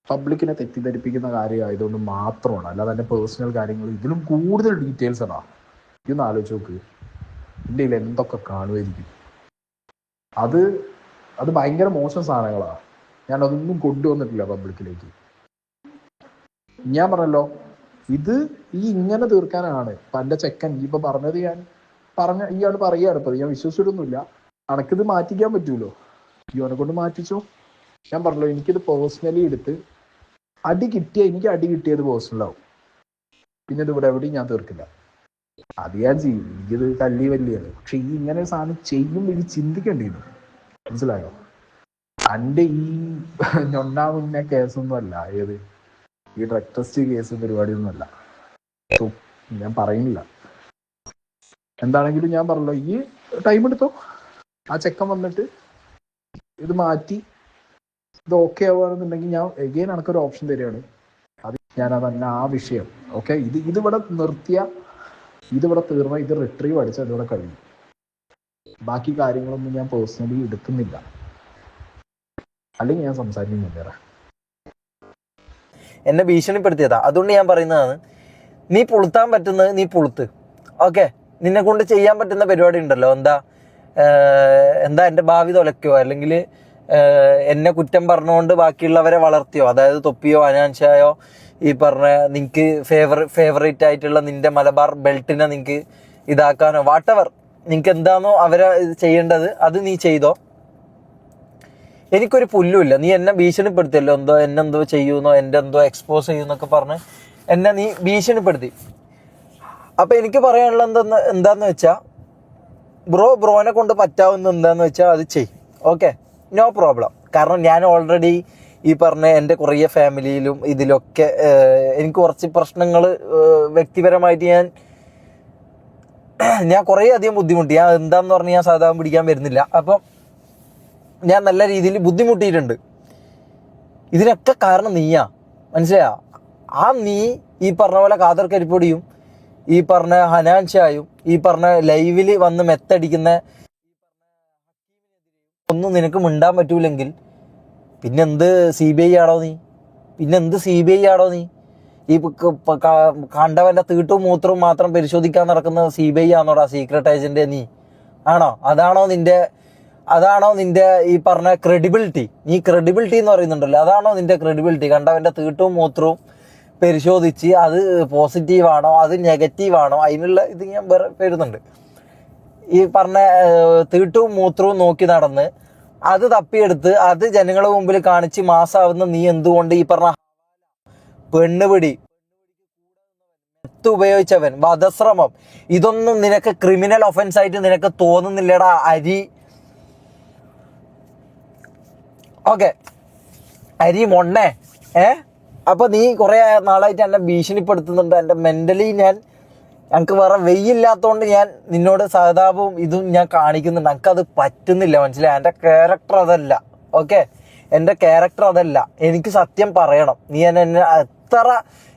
പബ്ലിക്കിനെ തെറ്റിദ്ധരിപ്പിക്കുന്ന കാര്യമായതുകൊണ്ട് മാത്രമാണ്. അല്ലാതെ എൻ്റെ പേഴ്സണൽ കാര്യങ്ങൾ ഇതിലും കൂടുതൽ ഡീറ്റെയിൽസ് ആണ്. ഇതൊന്ന് ആലോചിച്ച് നോക്ക്, ഇന്ത്യയിൽ എന്തൊക്കെ കാണുമായിരിക്കും. അത് ഭയങ്കര മോശം സാധനങ്ങളാണ്. ഞാൻ അതൊന്നും കൊണ്ടുവന്നിട്ടില്ല പബ്ലിക്കിലേക്ക്. ഞാൻ പറഞ്ഞല്ലോ, ഇത് ഇങ്ങനെ തീർക്കാനാണ് ഇപ്പം എൻ്റെ ചെക്കൻ ഇപ്പം പറഞ്ഞത്. ഇയാൾ പറയുകയാണ് ഇപ്പം, ഞാൻ വിശ്വസിച്ചിട്ടൊന്നുമില്ല. അനക്കിത് മാറ്റിക്കാൻ പറ്റൂലോ, ഇവനെ കൊണ്ട് മാറ്റിച്ചോ. ഞാൻ പറഞ്ഞല്ലോ, എനിക്കിത് പേഴ്സണലി എടുത്ത് എനിക്ക് അടി കിട്ടിയത് പേഴ്സണലാവും. പിന്നെ ഇത് ഇവിടെ എവിടെയും ഞാൻ തീർക്കില്ല. അത് ഞാൻ ചെയ്യും, എനിക്കിത് തല്ലി വല്യാണ്. പക്ഷെ ഇങ്ങനെ ഒരു സാധനം ചെയ്യുമ്പോൾ എനിക്ക് ചിന്തിക്കേണ്ടിയിരുന്നു. മനസ്സിലായോ? എൻ്റെ ഈ ഞൊണ്ടാ മുന്നേ കേസൊന്നും അല്ല, ഏത് ഈ ഡ്രഗ് ടെസ്റ്റ് കേസ് പരിപാടിയൊന്നും അല്ല. ഞാൻ പറയുന്നില്ല. എന്താണെങ്കിലും ഞാൻ പറഞ്ഞല്ലോ, ഈ ടൈം എടുത്തോ. ആ ചെക്കൻ വന്നിട്ട് ഇത് മാറ്റി ഇത് ഓക്കെ ആവുകയാണെന്നുണ്ടെങ്കിൽ ഞാൻ എഗെയിൻ എനിക്കൊരു ഓപ്ഷൻ തരികയാണ്. അത് ഞാനതല്ല ആ വിഷയം. ഓക്കെ, ഇതിവിടെ നിർത്തിയ, ഇതിവിടെ തീർന്ന, ഇത് റിട്രീവ് അടിച്ചാൽ ഇതിവിടെ കഴിയും. ബാക്കി കാര്യങ്ങളൊന്നും ഞാൻ പേഴ്സണലി എടുക്കുന്നില്ല, അല്ലെങ്കിൽ ഞാൻ സംസാരിക്കുന്നില്ല.
എന്നെ ഭീഷണിപ്പെടുത്തിയതാ. അതുകൊണ്ട് ഞാൻ പറയുന്നതാണ്, നീ പുളുത്താൻ പറ്റുന്നത് നീ പുളുത്ത്. ഓക്കെ, നിന്നെ കൊണ്ട് ചെയ്യാൻ പറ്റുന്ന പരിപാടി ഉണ്ടല്ലോ. എന്താ എൻ്റെ ഭാവി തുലയ്ക്കോ, അല്ലെങ്കിൽ എന്നെ കുറ്റം പറഞ്ഞുകൊണ്ട് ബാക്കിയുള്ളവരെ വളർത്തിയോ, അതായത് തൊപ്പിയോ അനാൻഷായോ, ഈ പറഞ്ഞ നിനക്ക് ഫേവറേറ്റ് ആയിട്ടുള്ള നിന്റെ മലബാർ ബെൽറ്റിനെ നിനക്ക് ഇതാക്കാനോ, വാട്ടവർ നിനക്ക് എന്താണോ അവരെ ചെയ്യേണ്ടത് അത് നീ ചെയ്തോ. എനിക്കൊരു പുല്ലുമില്ല. നീ എന്നെ ഭീഷണിപ്പെടുത്തിയല്ലോ, എന്നെന്തോ ചെയ്യുന്നോ, എൻ്റെ എന്തോ എക്സ്പോസ് ചെയ്യുന്നൊക്കെ പറഞ്ഞ് എന്നെ നീ ഭീഷണിപ്പെടുത്തി. അപ്പം എനിക്ക് പറയാനുള്ള എന്താന്ന് വെച്ചാൽ, ബ്രോനെ കൊണ്ട് പറ്റാവുന്ന എന്താന്ന് വെച്ചാൽ അത് ചെയ്. Okay, no problem. കാരണം ഞാൻ ഓൾറെഡി ഈ പറഞ്ഞ എൻ്റെ കുറേ ഫാമിലിയിലും ഇതിലൊക്കെ എനിക്ക് കുറച്ച് പ്രശ്നങ്ങൾ വ്യക്തിപരമായിട്ട് ഞാൻ കുറേ അധികം ബുദ്ധിമുട്ടി. ഞാൻ എന്താന്ന് പറഞ്ഞ് ഞാൻ സാധാരണ പിടിക്കാൻ വരുന്നില്ല. അപ്പം ഞാൻ നല്ല രീതിയിൽ ബുദ്ധിമുട്ടിയിട്ടുണ്ട്. ഇതിനൊക്കെ കാരണം നീയാ, മനസ്സിലായോ? നീ ഈ പറഞ്ഞ പോലെ ഖാദർ കരിപ്പൊടിയും ഈ പറഞ്ഞ ഹനാൻഷായും ഈ പറഞ്ഞ ലൈവിൽ വന്ന് മെത്തടിക്കുന്ന ഒന്നും നിനക്ക് മിണ്ടാൻ പറ്റൂലെങ്കിൽ പിന്നെന്ത് CBI ആണോ നീ? ഈ കണ്ടവൻ്റെ തീട്ടും മൂത്രവും മാത്രം പരിശോധിക്കാൻ നടക്കുന്ന CBI ആണോടാ സീക്രട്ട് ഏജന്റ്? നീ ആണോ? അതാണോ നിന്റെ ഈ പറഞ്ഞ ക്രെഡിബിലിറ്റി? നീ ക്രെഡിബിലിറ്റി എന്ന് പറയുന്നുണ്ടല്ലോ, അതാണോ നിന്റെ ക്രെഡിബിലിറ്റി? കണ്ടവൻ്റെ തീട്ടും മൂത്രവും പരിശോധിച്ച് അത് പോസിറ്റീവാണോ അത് നെഗറ്റീവാണോ അതിനുള്ള ഇത് ഞാൻ വരുന്നുണ്ട്. ഈ പറഞ്ഞ തീട്ടവും മൂത്രവും നോക്കി നടന്ന് അത് തപ്പിയെടുത്ത് അത് ജനങ്ങളുടെ മുമ്പിൽ കാണിച്ച് മാസാവുന്ന നീ എന്തുകൊണ്ട് ഈ പറഞ്ഞ പെണ്ണുപിടി, ഉപയോഗിച്ചവൻ, വധശ്രമം, ഇതൊന്നും നിനക്ക് ക്രിമിനൽ ഒഫൻസ് ആയിട്ട് നിനക്ക് തോന്നുന്നില്ലടാ അരി? ഓക്കെ, അരി മൊണ്ണേ. അപ്പോൾ നീ കുറേ നാളായിട്ട് എന്നെ ഭീഷണിപ്പെടുത്തുന്നുണ്ട്. എൻ്റെ മെൻ്റലി എനിക്ക് വേറെ വെയ്യില്ലാത്തതുകൊണ്ട് ഞാൻ നിന്നോട് സഹതാപവും ഇതും ഞാൻ കാണിക്കുന്നുണ്ട്. എനിക്കത് പറ്റുന്നില്ല, മനസ്സിലായി? എൻ്റെ ക്യാരക്ടർ അതല്ല. ഓക്കെ, എൻ്റെ ക്യാരക്ടർ അതല്ല. എനിക്ക് സത്യം പറയണം. നീ എന്നെ എത്ര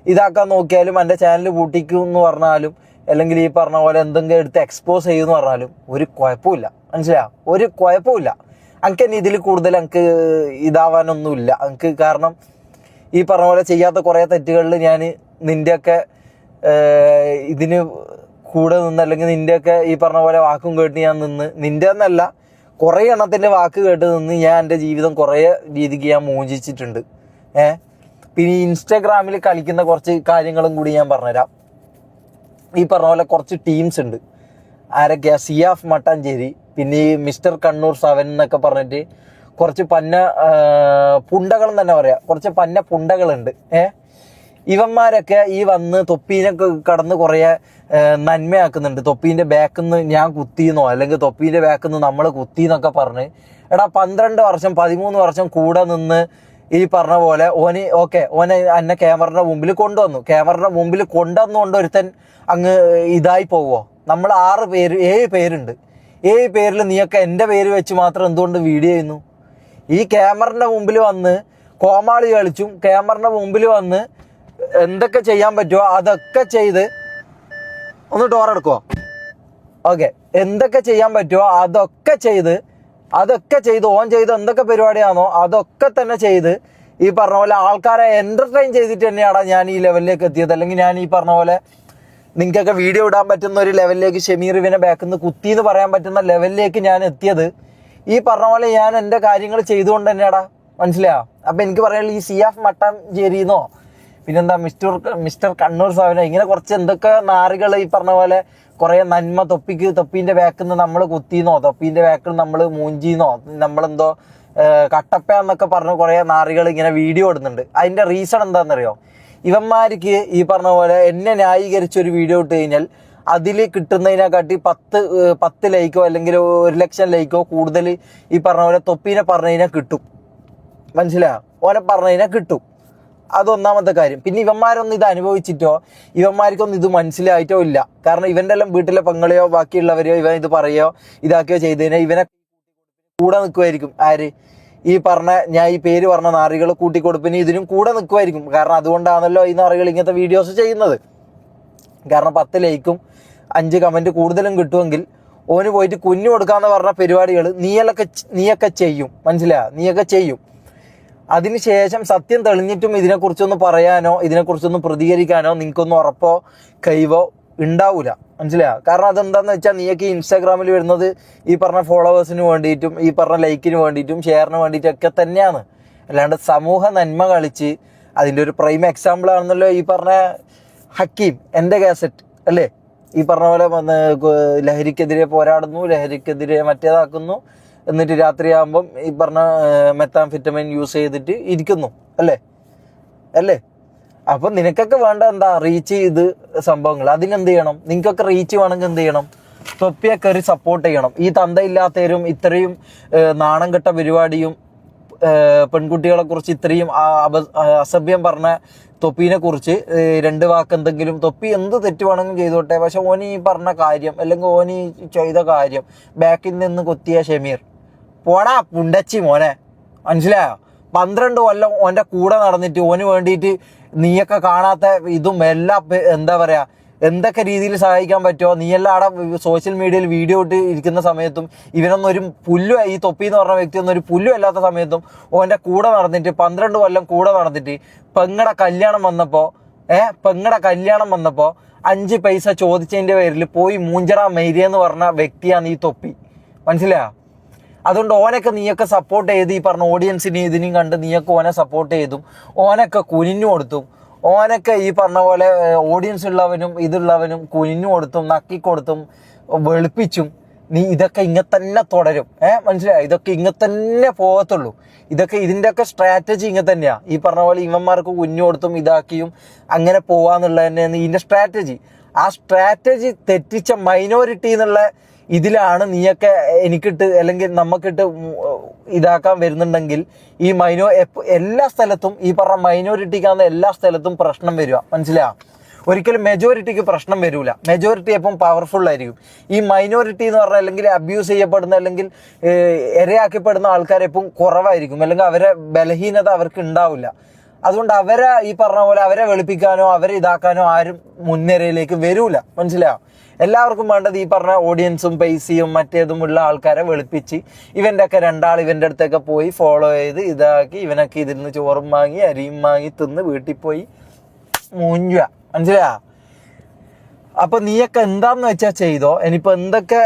ഇതാക്കാൻ നോക്കിയാലും, എൻ്റെ ചാനൽ പൂട്ടിക്കും എന്ന് പറഞ്ഞാലും, അല്ലെങ്കിൽ ഈ പറഞ്ഞ പോലെ എന്തെങ്കിലും എടുത്ത് എക്സ്പോസ് ചെയ്യുമെന്ന് പറഞ്ഞാലും ഒരു കുഴപ്പമില്ല, മനസ്സിലായോ? ഒരു കുഴപ്പമില്ല. എനിക്ക് തന്നെ ഇതിൽ കൂടുതൽ എനിക്ക് ഇതാവാനൊന്നുമില്ല എനിക്ക്. കാരണം ഈ പറഞ്ഞ പോലെ ചെയ്യാത്ത കുറേ തെറ്റുകളിൽ ഞാൻ നിൻ്റെയൊക്കെ ഇതിന് കൂടെ നിന്ന്, അല്ലെങ്കിൽ നിൻ്റെയൊക്കെ ഈ പറഞ്ഞ പോലെ വാക്കും കേട്ട് ഞാൻ നിന്ന്, നിൻ്റെ എന്നല്ല കുറേ എണ്ണത്തിൻ്റെ വാക്ക് കേട്ട് നിന്ന് ഞാൻ എൻ്റെ ജീവിതം കുറേ രീതിക്ക് ഞാൻ മോചിച്ചിട്ടുണ്ട്. പിന്നെ ഈ ഇൻസ്റ്റാഗ്രാമിൽ കളിക്കുന്ന കുറച്ച് കാര്യങ്ങളും കൂടി ഞാൻ പറഞ്ഞുതരാം. ഈ പറഞ്ഞ പോലെ കുറച്ച് ടീംസ് ഉണ്ട്. ആരൊക്കെയാ? സിയാഫ് മട്ടാഞ്ചേരി, പിന്നെ ഈ മിസ്റ്റർ കണ്ണൂർ 7 എന്നൊക്കെ പറഞ്ഞിട്ട് കുറച്ച് പുണ്ടകൾ തന്നെ പറയാം, കുറച്ച് പുണ്ടകളുണ്ട്. ഇവന്മാരൊക്കെ ഈ വന്ന് തൊപ്പീനൊക്കെ കടന്ന് കുറേ നന്മയാക്കുന്നുണ്ട്. തൊപ്പീൻ്റെ ബാക്കിൽ നിന്ന് ഞാൻ കുത്തിയെന്നോ, അല്ലെങ്കിൽ തൊപ്പീൻ്റെ ബാക്കിൽ നിന്ന് നമ്മൾ കുത്തിയെന്നൊക്കെ പറഞ്ഞ് 12 വർഷം 13 വർഷം കൂടെ നിന്ന് ഈ പറഞ്ഞ പോലെ ഓനെ എന്നെ ക്യാമറയുടെ മുമ്പിൽ കൊണ്ടുവന്നു. ക്യാമറയുടെ മുമ്പിൽ കൊണ്ടുവന്നുകൊണ്ട് ഒരുത്തൻ അങ്ങ് ഇതായി പോവോ? നമ്മൾ 7 പേരുണ്ട്. 7 പേരിൽ നീയൊക്കെ എൻ്റെ പേര് വെച്ച് മാത്രം എന്തുകൊണ്ട് വീഡിയോ ചെയ്യുന്നു? ഈ ക്യാമറയുടെ മുമ്പിൽ വന്ന് കോമാളി കളിച്ചും ക്യാമറയുടെ മുമ്പിൽ വന്ന് എന്തൊക്കെ ചെയ്യാൻ പറ്റുമോ അതൊക്കെ ചെയ്ത് ഒന്ന് ഡോറെടുക്കുമോ? ഓക്കെ, എന്തൊക്കെ ചെയ്യാൻ പറ്റുമോ അതൊക്കെ ചെയ്ത് ഓൻ ചെയ്ത് എന്തൊക്കെ പരിപാടിയാണോ അതൊക്കെ തന്നെ ചെയ്ത് ഈ പറഞ്ഞ പോലെ ആൾക്കാരെ എൻ്റർടൈൻ ചെയ്തിട്ട് തന്നെയാണ് ഞാൻ ഈ ലെവലിലേക്ക് എത്തിയത്. അല്ലെങ്കിൽ ഞാൻ ഈ പറഞ്ഞ പോലെ നിങ്ങൾക്കൊക്കെ വീഡിയോ ഇടാൻ പറ്റുന്ന ഒരു ലെവലിലേക്ക് ഷമീർ ഇവനെ ബാക്കിൽ നിന്ന് കുത്തി എന്ന് പറയാൻ പറ്റുന്ന ലെവലിലേക്ക് ഞാൻ എത്തിയത് ഈ പറഞ്ഞ പോലെ ഞാൻ എൻ്റെ കാര്യങ്ങൾ ചെയ്തുകൊണ്ട് തന്നെയാടാ. മനസ്സിലായോ? അപ്പം എനിക്ക് പറയാനുള്ള ഈ സിയാഫ് മട്ടാഞ്ചേരിന്നോ പിന്നെന്താ മിസ്റ്റർ കണ്ണൂർ സാധനം ഇങ്ങനെ കുറച്ച് എന്തൊക്കെ നാറുകൾ ഈ പറഞ്ഞ പോലെ കുറേ നന്മ തൊപ്പീൻ്റെ ബാക്കിൽ നിന്ന് നമ്മൾ കുത്തിന്നോ തൊപ്പീൻ്റെ ബാക്കിൽ നമ്മൾ മൂഞ്ചിന്നോ നമ്മളെന്തോ കട്ടപ്പ എന്നൊക്കെ പറഞ്ഞ് കുറേ നാറികൾ ഇങ്ങനെ വീഡിയോ ഇടുന്നുണ്ട്. അതിൻ്റെ റീസൺ എന്താണെന്നറിയോ? ഇവന്മാർക്ക് ഈ പറഞ്ഞ പോലെ എന്നെ ന്യായീകരിച്ചൊരു വീഡിയോ ഇട്ട് കഴിഞ്ഞാൽ അതിൽ കിട്ടുന്നതിനെക്കാട്ടി 10 ലൈക്കോ അല്ലെങ്കിൽ 1 ലക്ഷം ലൈക്കോ കൂടുതൽ ഈ പറഞ്ഞ പോലെ തൊപ്പീനെ പറഞ്ഞു കഴിഞ്ഞാൽ കിട്ടും. മനസ്സിലായോ? ഓനെ പറഞ്ഞു കഴിഞ്ഞാൽ കിട്ടും. അതൊന്നാമത്തെ കാര്യം. പിന്നെ ഇവന്മാരൊന്നും ഇത് അനുഭവിച്ചിട്ടോ ഇവന്മാർക്കൊന്നും ഇത് മനസ്സിലായിട്ടോ ഇല്ല. കാരണം ഇവൻ്റെ എല്ലാം വീട്ടിലെ പെങ്ങളെയോ ബാക്കിയുള്ളവരെയോ ഇവൻ ഇത് പറയുകയോ ഇതാക്കുകയോ ചെയ്തതിനെ ഇവനെ കൂടെ നിൽക്കുമായിരിക്കും. ആര്? ഈ പറഞ്ഞ ഞാൻ ഈ പേര് പറഞ്ഞ നാറികൾ കൂട്ടിക്കൊടുപ്പിന് ഇതിനും കൂടെ നിൽക്കുമായിരിക്കും. കാരണം അതുകൊണ്ടാണല്ലോ ഈ നാറികൾ ഇങ്ങനത്തെ വീഡിയോസ് ചെയ്യുന്നത്. കാരണം 10 ലൈക്കും 5 കമൻറ്റ് കൂടുതലും കിട്ടുമെങ്കിൽ ഓന് പോയിട്ട് കുഞ്ഞു കൊടുക്കാന്ന് പറഞ്ഞ പരിപാടികൾ നീയൊക്കെ ചെയ്യും. മനസ്സിലായോ? നീയൊക്കെ ചെയ്യും. അതിനുശേഷം സത്യം തെളിഞ്ഞിട്ടും ഇതിനെക്കുറിച്ചൊന്ന് പറയാനോ ഇതിനെക്കുറിച്ചൊന്ന് പ്രതികരിക്കാനോ നിങ്ങൾക്കൊന്നും ഉറപ്പോ കഴിവോ ഉണ്ടാവില്ല. മനസ്സിലായോ? കാരണം അതെന്താണെന്ന് വെച്ചാൽ നീയൊക്കെ ഇൻസ്റ്റാഗ്രാമിൽ വരുന്നത് ഈ പറഞ്ഞ ഫോളോവേഴ്സിന് വേണ്ടിയിട്ടും ഈ പറഞ്ഞ ലൈക്കിന് വേണ്ടിയിട്ടും ഷെയറിന് വേണ്ടിയിട്ടൊക്കെ തന്നെയാണ്. അല്ലാണ്ട് സമൂഹ നന്മ കളിച്ച് അതിൻ്റെ ഒരു പ്രൈം എക്സാമ്പിൾ ആണെന്നല്ലോ ഈ പറഞ്ഞ ഹക്കീം എൻ്റെ കാസറ്റ് അല്ലേ? ഈ പറഞ്ഞ പോലെ വന്ന് ലഹരിക്കെതിരെ പോരാടുന്നു, ലഹരിക്കെതിരെ മറ്റേതാക്കുന്നു, എന്നിട്ട് രാത്രിയാകുമ്പം ഈ പറഞ്ഞ മെത്താംഫെറ്റമിൻ യൂസ് ചെയ്തിട്ട് ഇരിക്കുന്നു അല്ലേ? അപ്പം നിനക്കൊക്കെ വേണ്ട എന്താ? റീച്ച് ചെയ്ത് സംഭവങ്ങൾ. അതിനെന്ത് ചെയ്യണം? നിങ്ങൾക്കൊക്കെ റീച്ച് വേണമെങ്കിൽ എന്ത് ചെയ്യണം? തൊപ്പിയൊക്കെ ഒരു സപ്പോർട്ട് ചെയ്യണം. ഈ തന്തയില്ലാത്തവരും ഇത്രയും നാണം കെട്ട പരിപാടിയും പെൺകുട്ടികളെ കുറിച്ച് ഇത്രയും അസഭ്യം പറഞ്ഞ തൊപ്പീനെ കുറിച്ച് 2 വാക്ക് എന്തെങ്കിലും തൊപ്പി എന്ത് തെറ്റ് വേണമെങ്കിലും ചെയ്തോട്ടെ, പക്ഷെ ഓനി ഈ പറഞ്ഞ കാര്യം അല്ലെങ്കിൽ ഓനി ചെയ്ത കാര്യം ബാക്കിൽ നിന്ന് കൊത്തിയ ഷമീർ പോടാ പുണ്ടച്ചി മോനെ. മനസ്സിലായോ? 12 കൊല്ലം ഓൻ്റെ കൂടെ നടന്നിട്ട് ഓന് വേണ്ടിയിട്ട് നീയൊക്കെ കാണാത്ത ഇതും എല്ലാം എന്താ പറയുക എന്തൊക്കെ രീതിയിൽ സഹായിക്കാൻ പറ്റുമോ നീയെല്ലാം അവിടെ സോഷ്യൽ മീഡിയയിൽ വീഡിയോ ഇട്ട് ഇരിക്കുന്ന സമയത്തും ഇവനൊന്നും ഒരു പുല്ലും ഈ തൊപ്പി എന്ന് പറഞ്ഞ വ്യക്തി ഒന്നും ഒരു പുല്ലും അല്ലാത്ത സമയത്തും ഓൻ്റെ കൂടെ നടന്നിട്ട് 12 കൊല്ലം കൂടെ നടന്നിട്ട് പെങ്ങടെ കല്യാണം വന്നപ്പോൾ 5 പൈസ ചോദിച്ചതിൻ്റെ പേരിൽ പോയി മൂഞ്ചറ മെയ്രിയെന്ന് പറഞ്ഞ വ്യക്തിയാണ് ഈ തൊപ്പി. മനസ്സിലായോ? അതുകൊണ്ട് ഓനൊക്കെ നീയൊക്കെ സപ്പോർട്ട് ചെയ്ത് ഈ പറഞ്ഞ ഓഡിയൻസിനെ ഇതിനെയും കണ്ട് നീയൊക്കെ ഓനെ സപ്പോർട്ട് ചെയ്തും ഓനൊക്കെ കുനിഞ്ഞു കൊടുത്തും ഓനൊക്കെ ഈ പറഞ്ഞ പോലെ ഓഡിയൻസ് ഉള്ളവനും ഇതുള്ളവനും കുനിഞ്ഞു കൊടുത്തും നക്കിക്കൊടുത്തും വെളുപ്പിച്ചും നീ ഇതൊക്കെ ഇങ്ങനെ തന്നെ തുടരും. മനസ്സിലായോ? ഇതൊക്കെ ഇങ്ങനെ തന്നെ പോകത്തുള്ളൂ. ഇതിൻ്റെയൊക്കെ സ്ട്രാറ്റജി ഇങ്ങനെ തന്നെയാണ്. ഈ പറഞ്ഞ പോലെ ഇവന്മാർക്ക് കുഞ്ഞു കൊടുത്തും ഇതാക്കിയും അങ്ങനെ പോവാന്നുള്ളത് തന്നെയാണ് ഇതിൻ്റെ സ്ട്രാറ്റജി. ആ സ്ട്രാറ്റജി തെറ്റിച്ച മൈനോറിറ്റി എന്നുള്ള ഇതിലാണ് നീയൊക്കെ എനിക്കിട്ട് അല്ലെങ്കിൽ നമുക്കിട്ട് ഇതാക്കാൻ വരുന്നുണ്ടെങ്കിൽ ഈ എല്ലാ സ്ഥലത്തും ഈ പറഞ്ഞ മൈനോറിറ്റിക്കാവുന്ന എല്ലാ സ്ഥലത്തും പ്രശ്നം വരിക. മനസ്സിലായോ? ഒരിക്കലും മെജോറിറ്റിക്ക് പ്രശ്നം വരില്ല. മെജോറിറ്റി എപ്പം പവർഫുൾ ആയിരിക്കും. ഈ മൈനോറിറ്റി എന്ന് പറഞ്ഞാൽ അല്ലെങ്കിൽ അബ്യൂസ് ചെയ്യപ്പെടുന്ന അല്ലെങ്കിൽ ഇരയാക്കപ്പെടുന്ന ആൾക്കാരെപ്പം കുറവായിരിക്കും. അല്ലെങ്കിൽ അവരെ ബലഹീനത അവർക്ക് ഉണ്ടാവില്ല. അതുകൊണ്ട് അവരെ ഈ പറഞ്ഞ പോലെ അവരെ വെളുപ്പിക്കാനോ അവരെ ഇതാക്കാനോ ആരും മുൻനിരയിലേക്ക് വരൂല. മനസ്സിലായോ? എല്ലാവർക്കും വേണ്ടത് ഈ പറഞ്ഞ ഓഡിയൻസും പൈസയും മറ്റേതുമുള്ള ആൾക്കാരെ വെളുപ്പിച്ച് ഇവൻ്റെ ഒക്കെ 2 ആൾ ഇവൻ്റെ അടുത്തൊക്കെ പോയി ഫോളോ ചെയ്ത് ഇതാക്കി ഇവനൊക്കെ ഇതിൽ നിന്ന് ചോറും വാങ്ങി അരിയും വാങ്ങി തിന്ന് വീട്ടിൽ പോയി മൂഞ്ചുക. മനസ്സിലായോ? അപ്പം നീയൊക്കെ എന്താന്ന് വെച്ചാൽ ചെയ്തോ. ഇനിയിപ്പോൾ എന്തൊക്കെ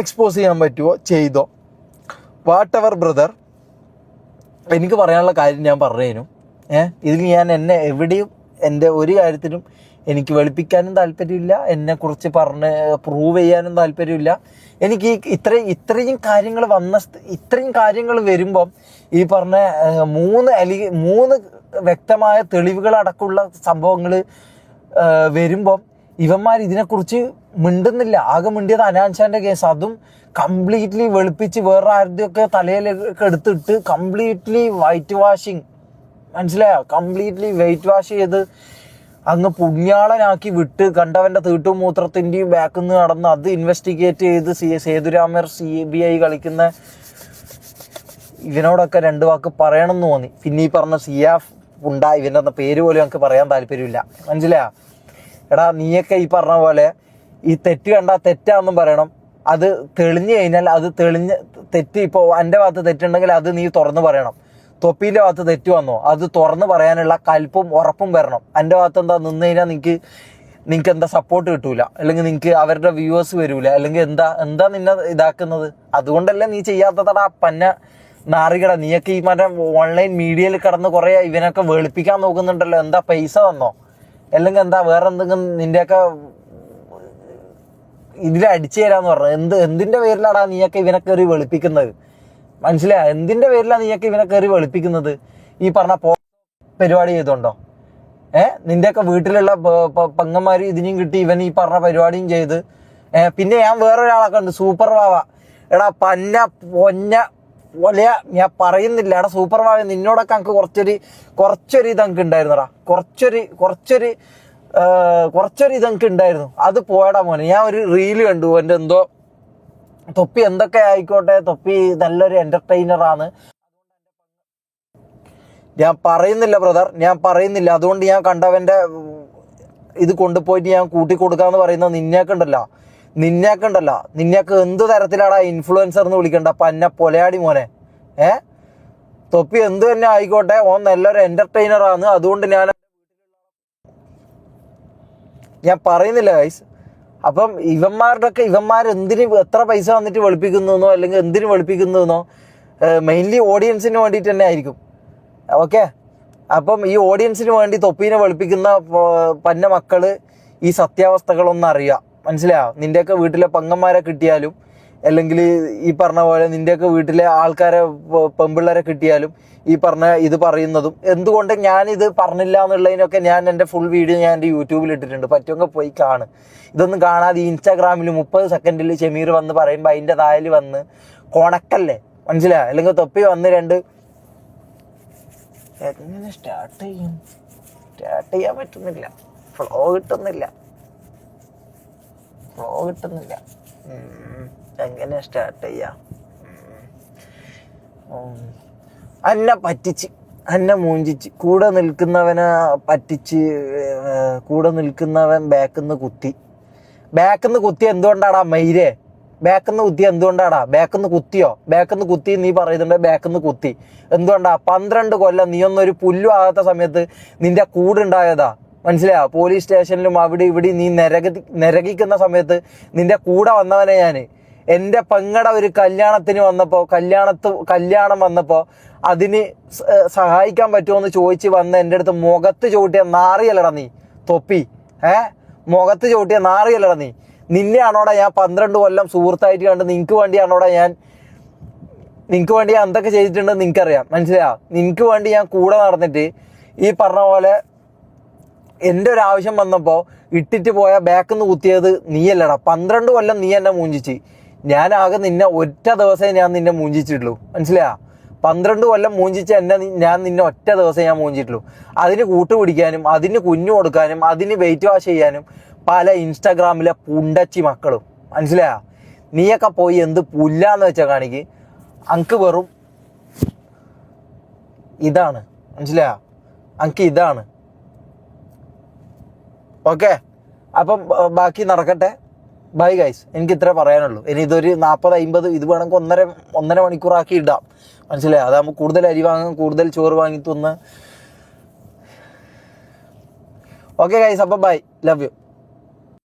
എക്സ്പോസ് ചെയ്യാൻ പറ്റുമോ ചെയ്തോ. വാട്ട് എവർ ബ്രദർ, എനിക്ക് പറയാനുള്ള കാര്യം ഞാൻ പറഞ്ഞു. ഇതിൽ ഞാൻ എന്നെ എവിടെയും എൻ്റെ ഒരു കാര്യത്തിനും എനിക്ക് വെളുപ്പിക്കാനും താല്പര്യമില്ല, എന്നെക്കുറിച്ച് പറഞ്ഞ് പ്രൂവ് ചെയ്യാനും താല്പര്യമില്ല. എനിക്ക് ഇത്രയും കാര്യങ്ങൾ വരുമ്പം ഈ പറഞ്ഞ 3 വ്യക്തമായ തെളിവുകളടക്കമുള്ള സംഭവങ്ങൾ വരുമ്പം ഇവന്മാർ ഇതിനെക്കുറിച്ച് മിണ്ടുന്നില്ല. ആകെ മിണ്ടിയത് അനാൻഷാൻ്റെ കേസ്, അതും കംപ്ലീറ്റ്ലി വെളുപ്പിച്ച് വേറെ ആരുടെയൊക്കെ തലയിലൊക്കെ എടുത്തിട്ട് കംപ്ലീറ്റ്ലി വൈറ്റ് വാഷിങ്, മനസ്സിലായോ? കംപ്ലീറ്റ്ലി വൈറ്റ് വാഷ് ചെയ്ത് അങ്ങ് പുണ്യാളനാക്കി വിട്ട് കണ്ടവൻ്റെ തീട്ടും മൂത്രത്തിൻ്റെയും ബാക്കിൽ നിന്ന് നടന്ന് അത് ഇൻവെസ്റ്റിഗേറ്റ് ചെയ്ത് സേതുരാമർ CBI കളിക്കുന്ന ഇവനോടൊക്കെ 2 വാക്ക് പറയണമെന്ന് തോന്നി. പിന്നെ ഈ പറഞ്ഞ സിയാഫ് ഉണ്ടായി ഇവൻ്റെ പേര് പോലും ഞങ്ങൾക്ക് പറയാൻ താല്പര്യമില്ല, മനസ്സിലായോ? എടാ നീയൊക്കെ ഈ പറഞ്ഞ പോലെ ഈ തെറ്റ് കണ്ടാൽ തെറ്റാണെന്നും പറയണം. അത് തെളിഞ്ഞു കഴിഞ്ഞാൽ അത് തെറ്റ് ഇപ്പോൾ എൻ്റെ ഭാഗത്ത് തെറ്റുണ്ടെങ്കിൽ അത് നീ തുറന്ന് പറയണം. തൊപ്പീൻ്റെ ഭാഗത്ത് തെറ്റ് വന്നോ അത് തുറന്ന് പറയാനുള്ള കൽപ്പും ഉറപ്പും വരണം. എൻ്റെ ഭാഗത്ത് എന്താ നിന്ന് കഴിഞ്ഞാൽ നിങ്ങൾക്ക് എന്താ സപ്പോർട്ട് കിട്ടൂല, അല്ലെങ്കിൽ നിങ്ങൾക്ക് അവരുടെ വ്യൂവേഴ്സ് വരൂല, അല്ലെങ്കിൽ എന്താ നിന്നെ ഇതാക്കുന്നത്? അതുകൊണ്ടല്ലേ നീ ചെയ്യാത്തതടാ പന്ന നാറികട. നീയൊക്കെ ഈ മറ്റേ ഓൺലൈൻ മീഡിയയിൽ കിടന്ന് കുറേ ഇവനൊക്കെ വെളുപ്പിക്കാൻ നോക്കുന്നുണ്ടല്ലോ. എന്താ പൈസ തന്നോ, അല്ലെങ്കിൽ എന്താ വേറെ എന്തെങ്കിലും നിൻ്റെയൊക്കെ ഇതിൽ അടിച്ചു തരാന്ന് പറഞ്ഞു? എന്തിൻ്റെ പേരിലാടാ നീയൊക്കെ ഇവനെ കയറി വെളുപ്പിക്കുന്നത്? മനസ്സിലായോ? എന്തിൻ്റെ പേരിലാണ് നീയൊക്കെ ഇവനെ കയറി വെളുപ്പിക്കുന്നത്? ഈ പറഞ്ഞ പരിപാടി ചെയ്തോണ്ടോ? നിൻ്റെയൊക്കെ വീട്ടിലുള്ള പെങ്ങന്മാർ ഇതിനെയും കിട്ടി ഇവൻ ഈ പറഞ്ഞ പരിപാടിയും ചെയ്ത്. പിന്നെ ഞാൻ വേറൊരാളൊക്കെ ഉണ്ട്, സൂപ്പർ വാവ. എടാ പന്ന പൊന്ന പോലെയാ, ഞാൻ പറയുന്നില്ല. എടാ സൂപ്പർ വാവ, നിന്നോടൊക്കെ എനിക്ക് കുറച്ചൊരു ഇതെനിക്ക് ഉണ്ടായിരുന്നടാ, കുറച്ചൊരു ഇതെനിക്ക് ഉണ്ടായിരുന്നു. അത് പോയടാ മോനെ. ഞാൻ ഒരു റീല് കണ്ടു, എൻ്റെ എന്തോ തൊപ്പി എന്തൊക്കെ ആയിക്കോട്ടെ, തൊപ്പി നല്ലൊരു എന്റർടൈനറാണ്. ഞാൻ പറയുന്നില്ല ബ്രദർ, ഞാൻ പറയുന്നില്ല. അതുകൊണ്ട് ഞാൻ കണ്ടവൻ്റെ ഇത് കൊണ്ടുപോയിട്ട് ഞാൻ കൂട്ടിക്കൊടുക്കാന്ന് പറയുന്നത് നിന്നേക്കുണ്ടല്ല എന്ത് തരത്തിലാടാ ഇൻഫ്ലുവൻസർ എന്ന് വിളിക്കണ്ട പന്ന പൊലയാടി മോനെ. തൊപ്പി എന്ത് തന്നെ ആയിക്കോട്ടെ, ഓൻ നല്ലൊരു എന്റർടൈനറാണ്. അതുകൊണ്ട് ഞാൻ പറയുന്നില്ല ഗൈസ്. അപ്പം ഇവന്മാർ എത്ര പൈസ വന്നിട്ട് വെളുപ്പിക്കുന്നോ അല്ലെങ്കിൽ എന്തിനു വെളുപ്പിക്കുന്നോ മെയിൻലി ഓഡിയൻസിന് വേണ്ടിയിട്ട് തന്നെ ആയിരിക്കും. ഓക്കെ, അപ്പം ഈ ഓഡിയൻസിന് വേണ്ടി തൊപ്പീനെ വെളുപ്പിക്കുന്ന പന്ന മക്കള് ഈ സത്യാവസ്ഥകളൊന്നും അറിയാം, മനസ്സിലായോ? നിൻ്റെയൊക്കെ വീട്ടിലെ പെങ്ങന്മാരെ കിട്ടിയാലും അല്ലെങ്കിൽ ഈ പറഞ്ഞ പോലെ നിൻ്റെയൊക്കെ വീട്ടിലെ ആൾക്കാരെ പെമ്പിള്ളേരെ കിട്ടിയാലും ഈ പറഞ്ഞ ഇത് പറയുന്നതും എന്തുകൊണ്ട് ഞാനിത് പറഞ്ഞില്ല എന്നുള്ളതിനൊക്കെ ഞാൻ എൻ്റെ ഫുൾ വീഡിയോ ഞാൻ എൻ്റെ യൂട്യൂബിൽ ഇട്ടിട്ടുണ്ട്. പറ്റുമെങ്കിൽ പോയി കാണ്. ഇതൊന്നും കാണാതെ ഇൻസ്റ്റാഗ്രാമിൽ 30 സെക്കൻഡിൽ ഷമീർ വന്ന് പറയുമ്പോൾ അതിൻ്റെ താഴെ വന്ന് കൊണക്കല്ലേ, മനസ്സിലായോ? അല്ലെങ്കിൽ തൊപ്പി വന്ന് എങ്ങനെ സ്റ്റാർട്ട് ചെയ്യാൻ പറ്റുന്നില്ല, ഫ്ലോ കിട്ടുന്നില്ല. എങ്ങനെ സ്റ്റാർട്ട് ചെയ്യാം? അന്നെ പറ്റിച്ച്, അന്നെ മൂഞ്ചിച്ച്, കൂടെ നിൽക്കുന്നവനെ പറ്റിച്ച്, കൂടെ നിൽക്കുന്നവൻ ബാക്കിന്ന് കുത്തി എന്തുകൊണ്ടാടാ മൈരേ? ബാക്കിന്ന് കുത്തി എന്തുകൊണ്ടാടാ? ബാക്കിന്ന് കുത്തി നീ പറയുന്നുണ്ട്. ബാക്കിന്ന് കുത്തി എന്തുകൊണ്ടാ? 12 കൊല്ലം നീ ഒന്നൊരു പുല്ലും ആകാത്ത സമയത്ത് നിന്റെ കൂടുണ്ടായതാ, മനസ്സിലായോ? പോലീസ് സ്റ്റേഷനിലും അവിടെ ഇവിടെ നീ നരകിക്കുന്ന സമയത്ത് നിന്റെ കൂടെ വന്നവനെ ഞാൻ. എൻ്റെ പെങ്ങടെ ഒരു കല്യാണം വന്നപ്പോൾ അതിന് സഹായിക്കാൻ പറ്റുമോ എന്ന് ചോദിച്ച് വന്ന് എൻ്റെ അടുത്ത് മുഖത്ത് ചവിട്ടിയ നാറിയല്ലടാ നീ തൊപ്പി. മുഖത്ത് ചവിട്ടിയ നാറിയല്ലടാ നീ. നിന്നെയാണോടാ ഞാൻ 12 കൊല്ലം സുഹൃത്തായിട്ട് കണ്ട് നിനക്ക് വേണ്ടി ഞാൻ എന്തൊക്കെ ചെയ്തിട്ടുണ്ടെന്ന് നിനക്കറിയാം, മനസ്സിലായോ? നിനക്ക് വേണ്ടി ഞാൻ കൂടെ നടന്നിട്ട് ഈ പറഞ്ഞ പോലെ എൻ്റെ ഒരു ആവശ്യം വന്നപ്പോൾ ഇട്ടിട്ട് പോയ ബാക്കിന്ന് കുത്തിയത് നീയല്ലടാ. 12 കൊല്ലം നീ എന്നെ മൂഞ്ചിച്ച്. ഞാനാകെ നിന്നെ ഒറ്റ ദിവസമേ ഞാൻ നിന്നെ മൂഞ്ചിച്ചിട്ടുള്ളൂ, മനസ്സിലായോ? 12 കൊല്ലം മൂഞ്ചിച്ച ഞാൻ നിന്നെ ഒറ്റ ദിവസം ഞാൻ മൂഞ്ചിട്ടുള്ളൂ. അതിന് കൂട്ടുപിടിക്കാനും അതിന് കുഞ്ഞു കൊടുക്കാനും അതിന് വെയിറ്റ് വാഷ് ചെയ്യാനും പല ഇൻസ്റ്റാഗ്രാമിലെ പുണ്ടച്ചി മക്കളും, മനസ്സിലായോ? നീയൊക്കെ പോയി എന്ത് പുല്ലാന്ന് വെച്ചാൽ കാണിക്ക്. അങ്ക് വെറും ഇതാണ്, മനസ്സിലായോ? അങ്ക് ഇതാണ്. ഓക്കെ, അപ്പം ബാക്കി നടക്കട്ടെ. ബൈ ഗൈസ്, എനിക്ക് ഇത്രേ പറയാനുള്ളൂ. ഇനി ഇതൊരു 40-50 ഇത് വേണമെങ്കിൽ 1.5 മണിക്കൂറാക്കി ഇടാം, മനസ്സിലായോ? അതാകുമ്പോൾ കൂടുതൽ അരി വാങ്ങും, കൂടുതൽ ചോറ് വാങ്ങി തിന്ന്. ഓക്കെ ഗൈസ്, അപ്പം ബൈ, ലവ് യു.